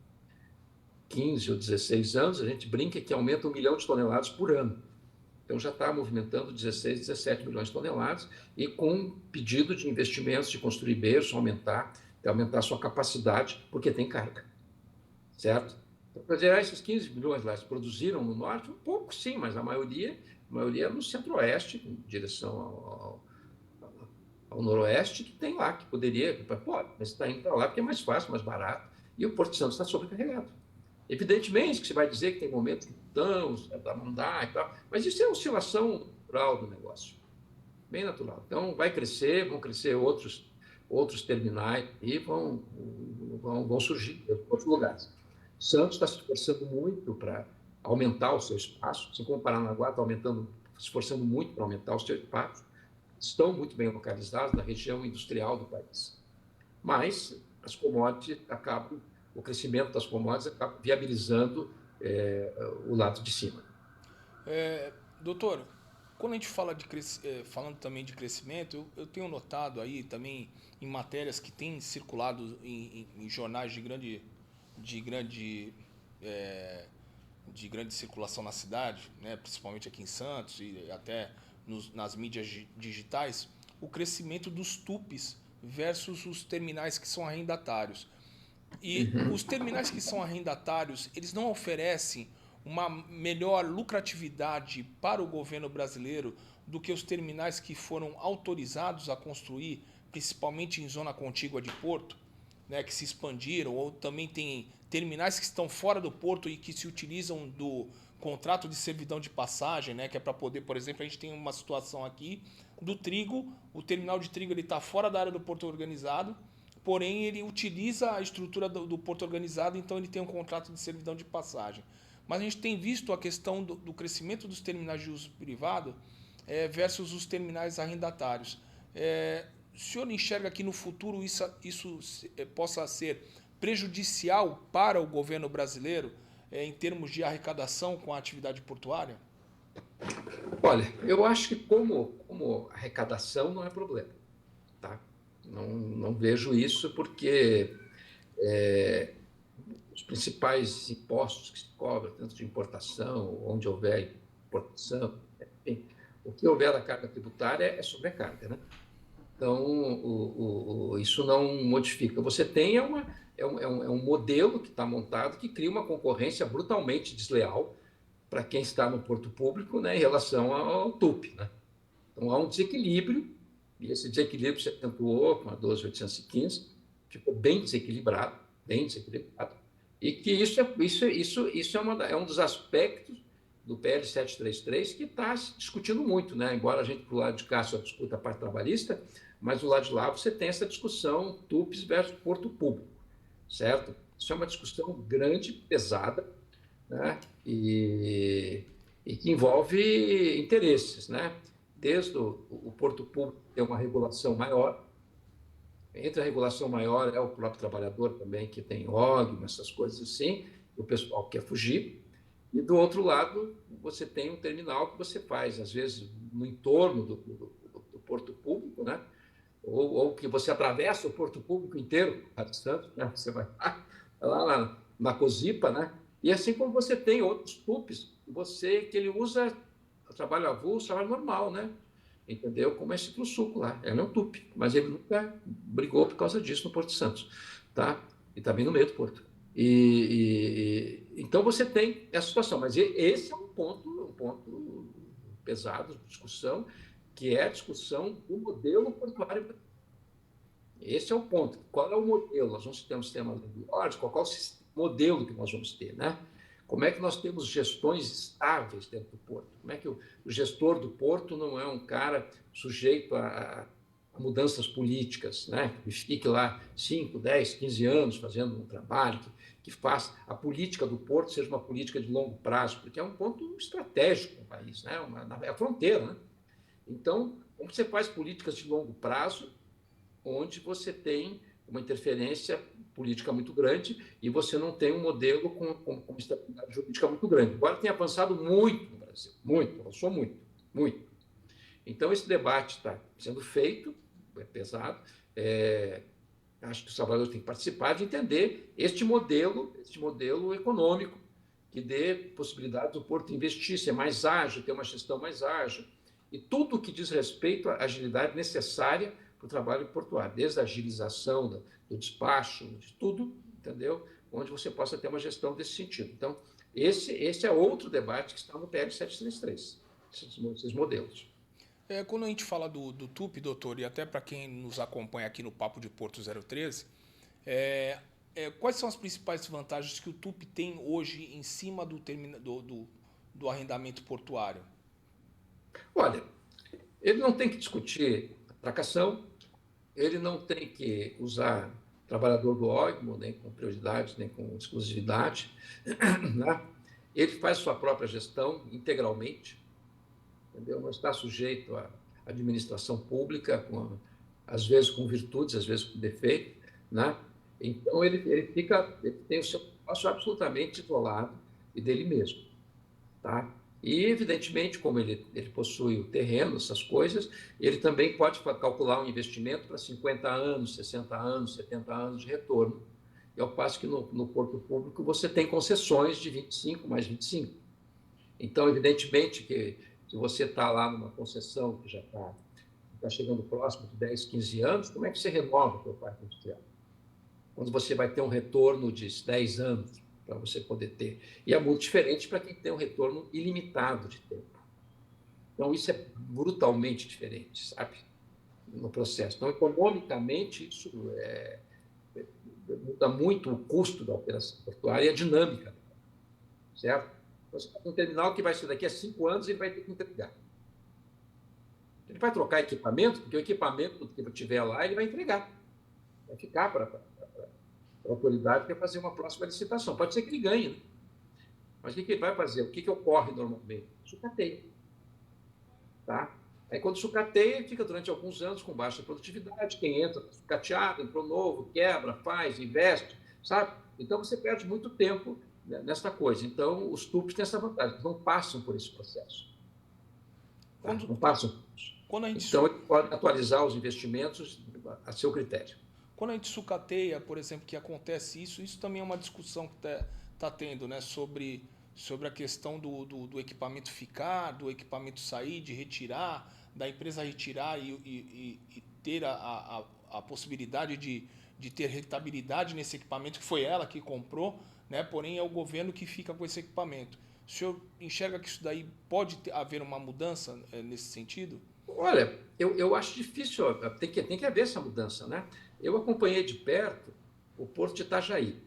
15 ou 16 anos, a gente brinca que aumenta 1 milhão de toneladas por ano. Então, já está movimentando 16, 17 milhões de toneladas e com pedido de investimentos, de construir berço, aumentar a sua capacidade, porque tem carga, certo? Então, quer dizer, esses 15 milhões lá se produziram no norte, um pouco sim, mas a maioria no centro-oeste, em direção ao noroeste, que tem lá, que poderia, pode, mas está indo para lá porque é mais fácil, mais barato, e o Porto Santos está sobrecarregado. Evidentemente que você vai dizer que tem momentos que não dá e tal, mas isso é oscilação natural do negócio, bem natural. Então, vão crescer outros terminais e vão surgir em outros lugares. Santos está se esforçando muito para aumentar o seu espaço, assim como Paranaguá está se esforçando muito para aumentar o seu espaço, estão muito bem localizados na região industrial do país. Mas as commodities o crescimento das commodities acaba viabilizando o lado de cima. Doutor, quando a gente fala falando também de crescimento, eu tenho notado aí também em matérias que têm circulado em jornais de grande circulação na cidade, né, principalmente aqui em Santos e até nas mídias digitais, o crescimento dos TUPs versus os terminais que são arrendatários. E os terminais que são arrendatários, eles não oferecem uma melhor lucratividade para o governo brasileiro do que os terminais que foram autorizados a construir, principalmente em zona contígua de porto, né, que se expandiram, ou também tem terminais que estão fora do porto e que se utilizam do contrato de servidão de passagem, né, que é para poder, por exemplo, a gente tem uma situação aqui do trigo, o terminal de trigo está fora da área do porto organizado, porém ele utiliza a estrutura do porto organizado, então ele tem um contrato de servidão de passagem. Mas a gente tem visto a questão do crescimento dos terminais de uso privado versus os terminais arrendatários. O senhor enxerga que no futuro isso possa ser prejudicial para o governo brasileiro em termos de arrecadação com a atividade portuária? Olha, eu acho que como arrecadação não é problema, tá? Não vejo isso porque os principais impostos que se cobram, tanto de importação, onde houver importação, enfim, o que houver da carga tributária é sobrecarga, né? Então, isso não modifica. Você tem um modelo que está montado que cria uma concorrência brutalmente desleal para quem está no porto público, né, em relação ao TUP. Né? Então, há um desequilíbrio, e esse desequilíbrio se acentuou com a 12.815, ficou bem desequilibrado, e que isso é um dos aspectos do PL 733, que está se discutindo muito, né? Embora a gente, do lado de cá, só discuta a parte trabalhista, mas do lado de lá você tem essa discussão TUPS versus Porto Público, certo? Isso é uma discussão grande, pesada, né? E que envolve interesses, né? Desde o Porto Público ter uma regulação maior, entre a regulação maior é o próprio trabalhador também, que tem OG, essas coisas assim, o pessoal quer fugir. E do outro lado, você tem um terminal que você faz, às vezes, no entorno do Porto Público, né? Ou que você atravessa o Porto Público inteiro, a distância, né? Você vai lá na Cosipa, né? E assim como você tem outros TUPs, que ele usa trabalho avulso, trabalho normal, né? Entendeu? Como esse Citruçuco lá. Ele é um TUP, mas ele nunca brigou por causa disso no Porto Santos, tá? E também no meio do Porto. Então você tem essa situação, mas esse é um ponto pesado de discussão, que é a discussão do modelo portuário. Esse é o ponto. Qual é o modelo? Nós vamos ter um sistema lógico, qual é o modelo que nós vamos ter, né? Como é que nós temos gestões estáveis dentro do porto? Como é que o gestor do porto não é um cara sujeito a mudanças políticas, né? Que fique lá 5, 10, 15 anos fazendo um trabalho, que faça a política do porto seja uma política de longo prazo, porque é um ponto estratégico no país, né? É a fronteira, né? Então, como você faz políticas de longo prazo, onde você tem uma interferência política muito grande e você não tem um modelo com estabilidade jurídica muito grande. Agora tem avançado muito no Brasil, muito, avançou muito, muito. Então, esse debate está sendo feito, é pesado, acho que os trabalhadores têm que participar de entender este modelo econômico, que dê possibilidade do porto investir, ser mais ágil, ter uma gestão mais ágil, e tudo o que diz respeito à agilidade necessária para o trabalho portuário, desde a agilização do despacho, de tudo, entendeu? Onde você possa ter uma gestão desse sentido. Então, esse é outro debate que está no PL 733, esses modelos. Quando a gente fala do TUP, doutor, e até para quem nos acompanha aqui no Papo de Porto 013, quais são as principais vantagens que o TUP tem hoje em cima do arrendamento portuário? Olha, ele não tem que discutir atracação, ele não tem que usar trabalhador do OGMO, nem com prioridade, nem com exclusividade, né? Ele faz sua própria gestão integralmente, entendeu? Não está sujeito à administração pública, às vezes com virtudes, às vezes com defeito, né? Então, ele tem o seu espaço absolutamente isolado e dele mesmo, tá? E, evidentemente, como ele possui o terreno, essas coisas, ele também pode calcular um investimento para 50 anos, 60 anos, 70 anos de retorno. E ao passo que no porto público você tem concessões de 25 mais 25. Então, evidentemente, que se você está lá numa concessão que já está chegando próximo de 10, 15 anos, como é que você renova o seu parque industrial? Quando você vai ter um retorno de 10 anos, para você poder ter. E é muito diferente para quem tem um retorno ilimitado de tempo. Então, isso é brutalmente diferente, sabe? No processo. Então, economicamente, isso muda muito o custo da operação portuária e a dinâmica, certo? Você tem um terminal que vai ser daqui a 5 anos e ele vai ter que entregar. Ele vai trocar equipamento, porque o equipamento que tiver lá, ele vai entregar. Vai ficar para a autoridade que vai fazer uma próxima licitação. Pode ser que ele ganhe, né? Mas o que ele vai fazer? O que ocorre normalmente? Sucateia. Tá? Aí, quando sucateia, fica durante alguns anos com baixa produtividade. Quem entra sucateado, entrou novo, quebra, faz, investe, sabe? Então, você perde muito tempo nessa coisa. Então, os TUPs têm essa vantagem, eles não passam por esse processo. Tá? Não passam por isso. Então, ele pode atualizar os investimentos a seu critério. Quando a gente sucateia, por exemplo, que acontece isso também é uma discussão que está tendo, né, sobre a questão do equipamento ficar, do equipamento sair, de retirar, da empresa retirar e ter a possibilidade de ter rentabilidade nesse equipamento, que foi ela que comprou, né, porém é o governo que fica com esse equipamento. O senhor enxerga que isso daí pode haver uma mudança nesse sentido? Olha, eu acho difícil, tem que haver essa mudança, né? Eu acompanhei de perto o Porto de Itajaí,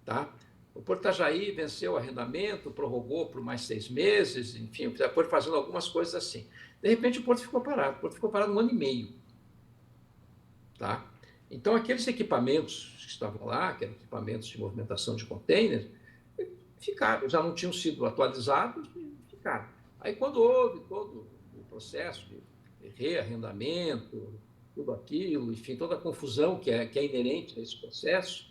tá? O Porto Itajaí venceu o arrendamento, prorrogou por mais 6 meses, enfim, foi fazendo algumas coisas assim. De repente, o Porto ficou parado. O Porto ficou parado 1 ano e meio. Tá? Então, aqueles equipamentos que estavam lá, que eram equipamentos de movimentação de containers, ficaram, já não tinham sido atualizados e ficaram. Aí, quando houve todo o processo de rearrendamento, tudo aquilo, enfim, toda a confusão que é inerente a esse processo,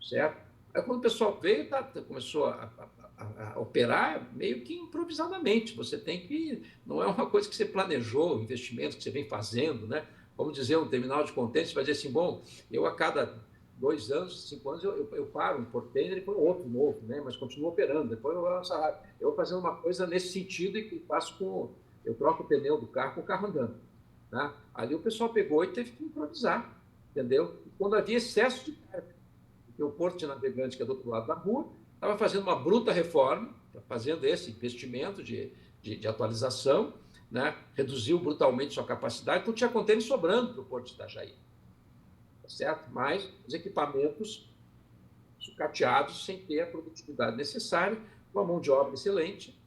certo? Aí, quando o pessoal veio, começou a operar meio que improvisadamente. Você tem que... Não é uma coisa que você planejou, investimentos que você vem fazendo, né? Vamos dizer, um terminal de contêiner, você vai dizer assim, bom, eu a cada 2 anos, 5 anos, eu paro um container e põe outro novo, né? Mas continuo operando. Depois eu vou fazendo uma coisa nesse sentido e faço com... Eu troco o pneu do carro com o carro andando. Tá? Ali o pessoal pegou e teve que improvisar, entendeu? Quando havia excesso de carga, porque o Porto de Navegante, que é do outro lado da rua, estava fazendo uma bruta reforma, fazendo esse investimento de atualização, né? Reduziu brutalmente sua capacidade, então tinha contêiner sobrando para o Porto de Itajaí. Tá certo? Mas os equipamentos sucateados sem ter a produtividade necessária, uma mão de obra excelente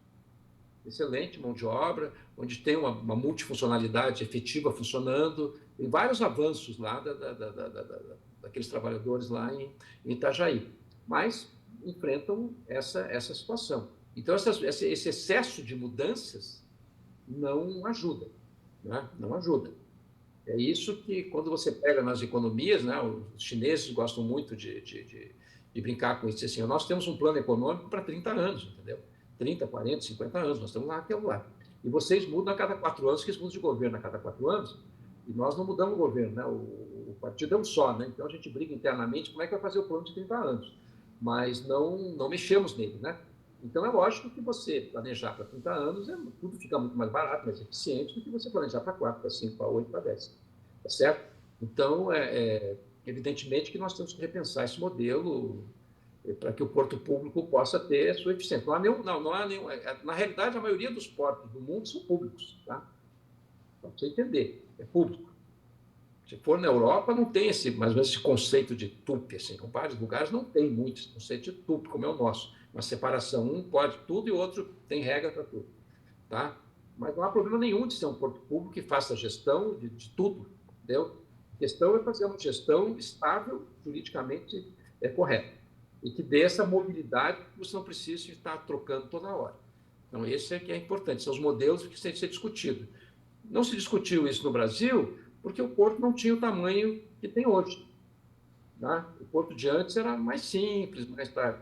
mão de obra, onde tem uma multifuncionalidade efetiva funcionando, tem vários avanços lá daqueles trabalhadores lá em Itajaí, mas enfrentam essa situação. Então, esse excesso de mudanças não ajuda, né? Não ajuda. É isso que, quando você pega nas economias, né, os chineses gostam muito de brincar com isso, assim, nós temos um plano econômico para 30 anos, entendeu? 30, 40, 50 anos, nós estamos lá, aquilo lá. E vocês mudam a cada 4 anos, que eles mudam de governo a cada 4 anos, e nós não mudamos o governo, né? O partido é um só, né? Então a gente briga internamente como é que vai fazer o plano de 30 anos, mas não mexemos nele, né? Então é lógico que você planejar para 30 anos, tudo fica muito mais barato, mais eficiente do que você planejar para 4, para 5, para 8, para 10. Tá certo? Então, evidentemente que nós temos que repensar esse modelo para que o porto público possa ter sua eficiência. Não há nenhum, na realidade, a maioria dos portos do mundo são públicos, tá? Para você entender, é público. Se for na Europa, não tem mais ou menos esse conceito de TUP, assim, com vários lugares não tem muito esse conceito de TUP, como é o nosso. Uma separação, um pode tudo e o outro tem regra para tudo, tá? Mas não há problema nenhum de ser um porto público que faça gestão de tudo, entendeu? A questão é fazer uma gestão estável, juridicamente correta, e que dê essa mobilidade que você não precisa estar trocando toda hora. Então, esse é que é importante, são os modelos que têm que ser discutidos. Não se discutiu isso no Brasil porque o porto não tinha o tamanho que tem hoje. Tá? O porto de antes era mais simples, mais para...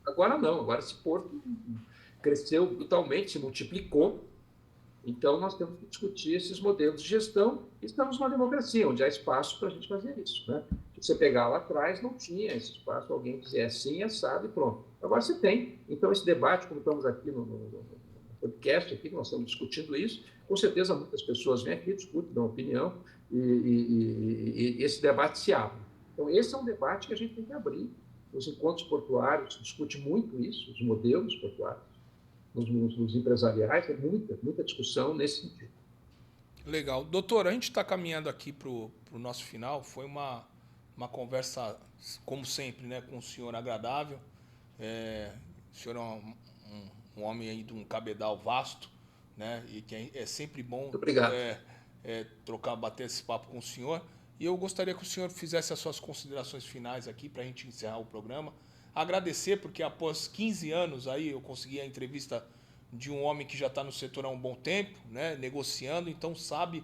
Agora não, agora esse porto cresceu brutalmente, se multiplicou. Então, nós temos que discutir esses modelos de gestão. Estamos numa democracia, onde há espaço para a gente fazer isso, né? Se você pegar lá atrás, não tinha esse espaço, alguém dizer assim, assado e pronto. Agora você tem. Então, esse debate, como estamos aqui no podcast, aqui, nós estamos discutindo isso, com certeza muitas pessoas vêm aqui, discutem, dão opinião, e esse debate se abre. Então, esse é um debate que a gente tem que abrir. Nos encontros portuários, se discute muito isso, os modelos portuários. Nos empresariais, tem muita discussão nesse sentido. Legal. Doutor, a gente está caminhando aqui para o nosso final. Foi uma conversa, como sempre, né, com o senhor agradável. O senhor é um homem aí de um cabedal vasto, né, e que é sempre bom bater esse papo com o senhor. E eu gostaria que o senhor fizesse as suas considerações finais aqui para a gente encerrar o programa. Agradecer, porque após 15 anos aí eu consegui a entrevista de um homem que já está no setor há um bom tempo, né, negociando, então sabe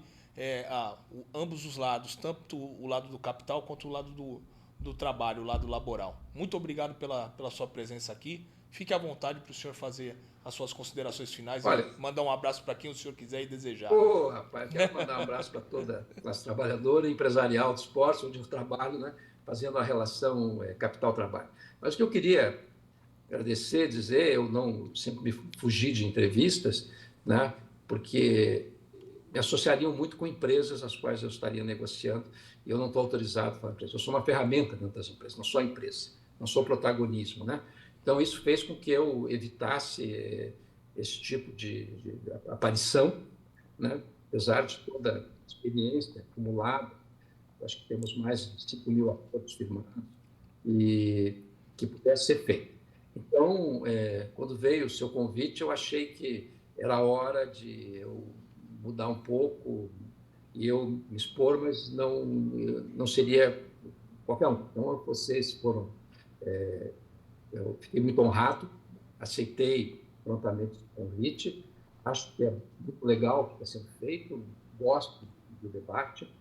ambos os lados, tanto o lado do capital quanto o lado do trabalho, o lado laboral. Muito obrigado pela sua presença aqui. Fique à vontade para o senhor fazer as suas considerações finais. Olha, e mandar um abraço para quem o senhor quiser e desejar. Rapaz, quero mandar um abraço para toda a classe trabalhadora e empresarial do esporte, onde eu trabalho, né, fazendo a relação capital-trabalho. Mas o que eu queria agradecer, dizer, eu não sempre me fugi de entrevistas, né, porque me associariam muito com empresas as quais eu estaria negociando e eu não estou autorizado para empresa. Eu sou uma ferramenta dentro das empresas, não sou a empresa, não sou protagonismo, né? Então, isso fez com que eu evitasse esse tipo de aparição, né? Apesar de toda a experiência acumulada, acho que temos mais de 5.000 acordos firmados, e que pudesse ser feito. Então, quando veio o seu convite, eu achei que era hora de eu mudar um pouco e eu me expor, mas não seria qualquer um. Então, vocês foram... eu fiquei muito honrado, aceitei prontamente o convite, acho que é muito legal o que está sendo feito, gosto do debate,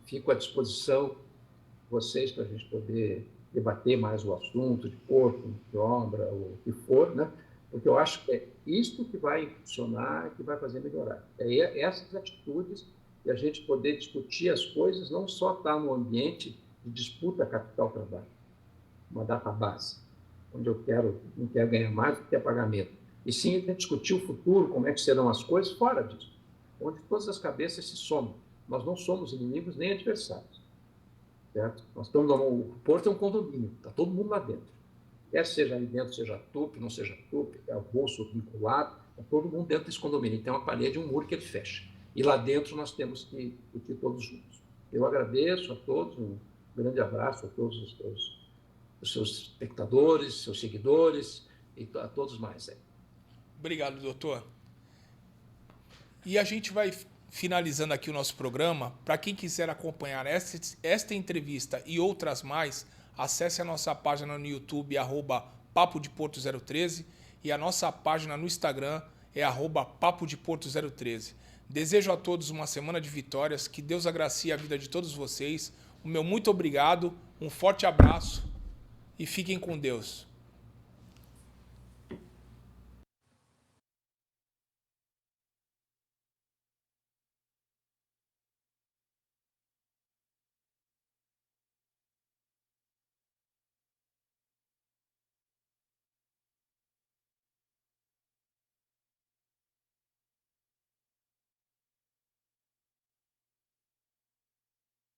fico à disposição de vocês para a gente poder debater mais o assunto de porto, de obra, o que for, né? Porque eu acho que é isto que vai funcionar, que vai fazer melhorar. É essas atitudes e a gente poder discutir as coisas, não só estar no ambiente de disputa capital-trabalho, uma database, onde não quero ganhar mais do que pagamento, e sim discutir o futuro, como é que serão as coisas fora disso, onde todas as cabeças se somam. Nós não somos inimigos nem adversários, certo? O porto é um condomínio, está todo mundo lá dentro. Quer seja ali dentro, seja TUP, não seja TUP, é o bolso vinculado, está todo mundo dentro desse condomínio. Tem uma parede, um muro que ele fecha. E lá dentro nós temos que discutir todos juntos. Eu agradeço a todos, um grande abraço a todos os seus espectadores, seus seguidores e a todos mais. Obrigado, doutor. E a gente vai finalizando aqui o nosso programa. Para quem quiser acompanhar esta entrevista e outras mais, acesse a nossa página no YouTube, @Papo de Porto 013, e a nossa página no Instagram é @Papo de Porto 013. Desejo a todos uma semana de vitórias, que Deus agracie a vida de todos vocês. O meu muito obrigado, um forte abraço e fiquem com Deus.